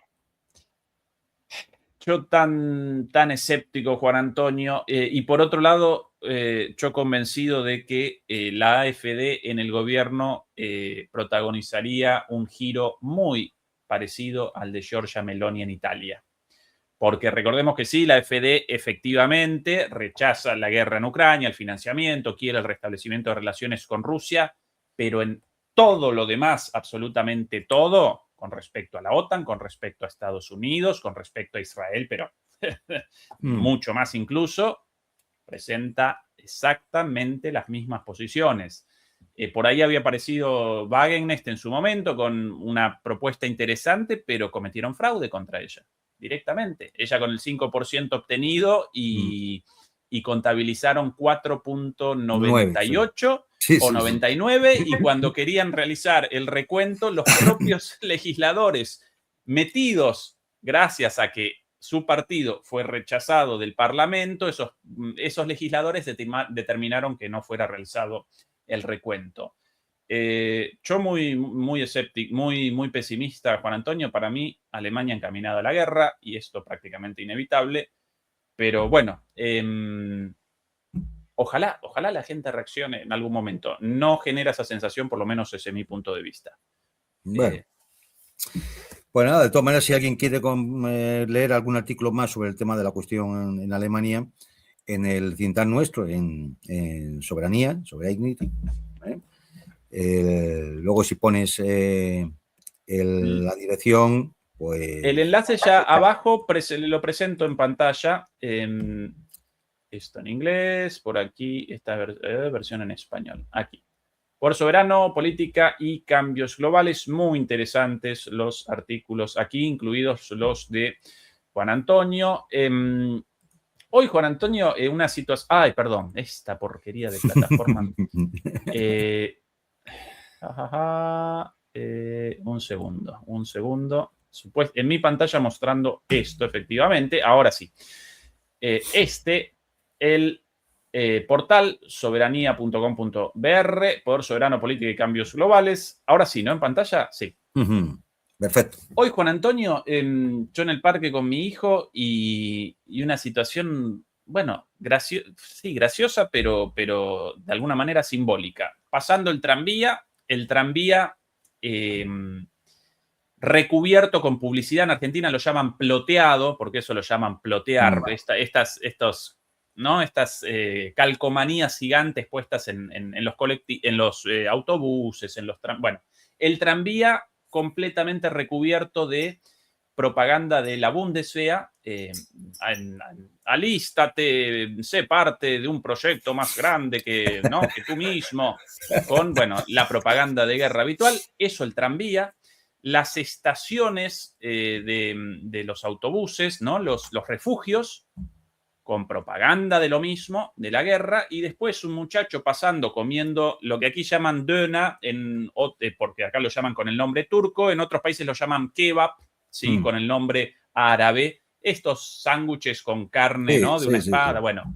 Yo tan escéptico, Juan Antonio, y por otro lado, yo convencido de que la AfD en el gobierno protagonizaría un giro muy parecido al de Giorgia Meloni en Italia. Porque recordemos que sí, la AfD efectivamente rechaza la guerra en Ucrania, el financiamiento, quiere el restablecimiento de relaciones con Rusia, pero en todo lo demás, absolutamente todo, con respecto a la OTAN, con respecto a Estados Unidos, con respecto a Israel, pero mucho más incluso, presenta exactamente las mismas posiciones. Por ahí había aparecido Wagenknecht en su momento con una propuesta interesante, pero cometieron fraude contra ella directamente. Ella con el 5% obtenido y contabilizaron 4.98 o 99, y cuando querían realizar el recuento, los propios legisladores metidos, gracias a que su partido fue rechazado del Parlamento, esos legisladores determinaron que no fuera realizado el recuento. Yo muy escéptico, muy pesimista, Juan Antonio. Para mí, Alemania encaminada a la guerra, y esto prácticamente inevitable. Pero bueno, ojalá la gente reaccione en algún momento. No genera esa sensación, por lo menos ese es mi punto de vista. Bueno. Pues nada, de todas maneras, si alguien quiere leer algún artículo más sobre el tema de la cuestión en Alemania, en el Cintal nuestro, en Soberanía, sobre Dignity, luego si pones la dirección, pues... El enlace ya abajo lo presento en pantalla. Esto en inglés, por aquí esta versión en español. Aquí. Por Soberano, Política y Cambios Globales. Muy interesantes los artículos aquí, incluidos los de Juan Antonio. Hoy, Juan Antonio, una situación... Ay, perdón, esta porquería de plataforma. Un segundo. En mi pantalla mostrando esto, efectivamente. Ahora sí. El portal soberanía.com.br, Poder Soberano, Política y Cambios Globales. Ahora sí, ¿no? En pantalla, sí. Perfecto. Hoy, Juan Antonio, yo en el parque con mi hijo y una situación, bueno, graciosa, pero de alguna manera simbólica. Pasando el tranvía recubierto con publicidad. En Argentina lo llaman ploteado, porque eso lo llaman plotear. Estas calcomanías gigantes puestas en los autobuses, bueno, el tranvía completamente recubierto de propaganda de la Bundeswehr. Alístate, sé parte de un proyecto más grande que tú mismo, con, bueno, la propaganda de guerra habitual. Eso, el tranvía. Las estaciones de los autobuses, ¿no? Los refugios, con propaganda de lo mismo, de la guerra, y después un muchacho pasando comiendo lo que aquí llaman döner, porque acá lo llaman con el nombre turco, en otros países lo llaman kebab, ¿sí? Con el nombre árabe, estos sándwiches con carne, ¿no? De una espada, sí. Bueno.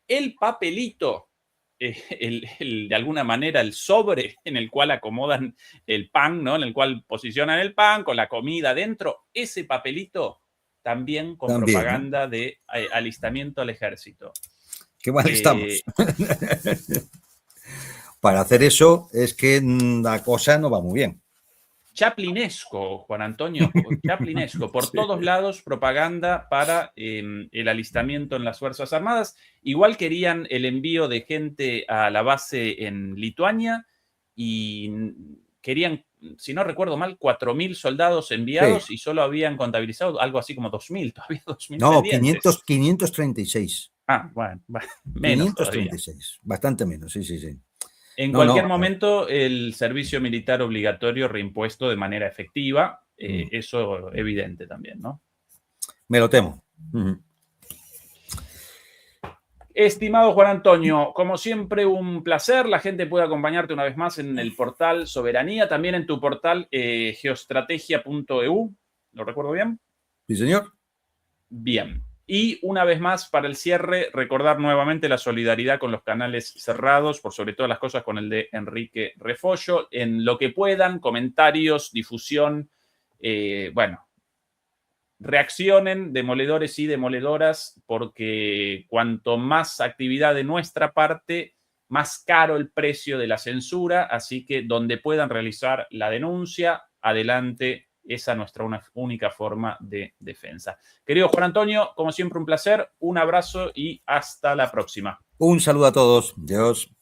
El papelito, de alguna manera el sobre en el cual acomodan el pan, ¿no? En el cual posicionan el pan con la comida dentro, ese papelito también con propaganda, ¿no? De alistamiento al ejército. Qué mal estamos. Para hacer eso es que la cosa no va muy bien. Chaplinesco, Juan Antonio, chaplinesco. Por todos lados, propaganda para el alistamiento en las Fuerzas Armadas. Igual querían el envío de gente a la base en Lituania y querían, si no recuerdo mal, 4.000 soldados enviados, sí. Y solo habían contabilizado algo así como 2.000, todavía 2.000 No, pendientes. 536. Bueno, menos 536, todavía. Bastante menos, sí. En cualquier momento, el servicio militar obligatorio reimpuesto de manera efectiva, eso evidente también, ¿no? Me lo temo. Estimado Juan Antonio, como siempre, un placer. La gente puede acompañarte una vez más en el portal Soberanía, también en tu portal geostrategia.eu. ¿Lo recuerdo bien? Sí, señor. Bien. Y una vez más, para el cierre, recordar nuevamente la solidaridad con los canales cerrados, por sobre todas las cosas con el de Enrique Refollo. En lo que puedan, comentarios, difusión, reaccionen, demoledores y demoledoras, porque cuanto más actividad de nuestra parte, más caro el precio de la censura. Así que donde puedan realizar la denuncia, adelante. Esa es nuestra única forma de defensa. Querido Juan Antonio, como siempre un placer, un abrazo y hasta la próxima. Un saludo a todos. Dios.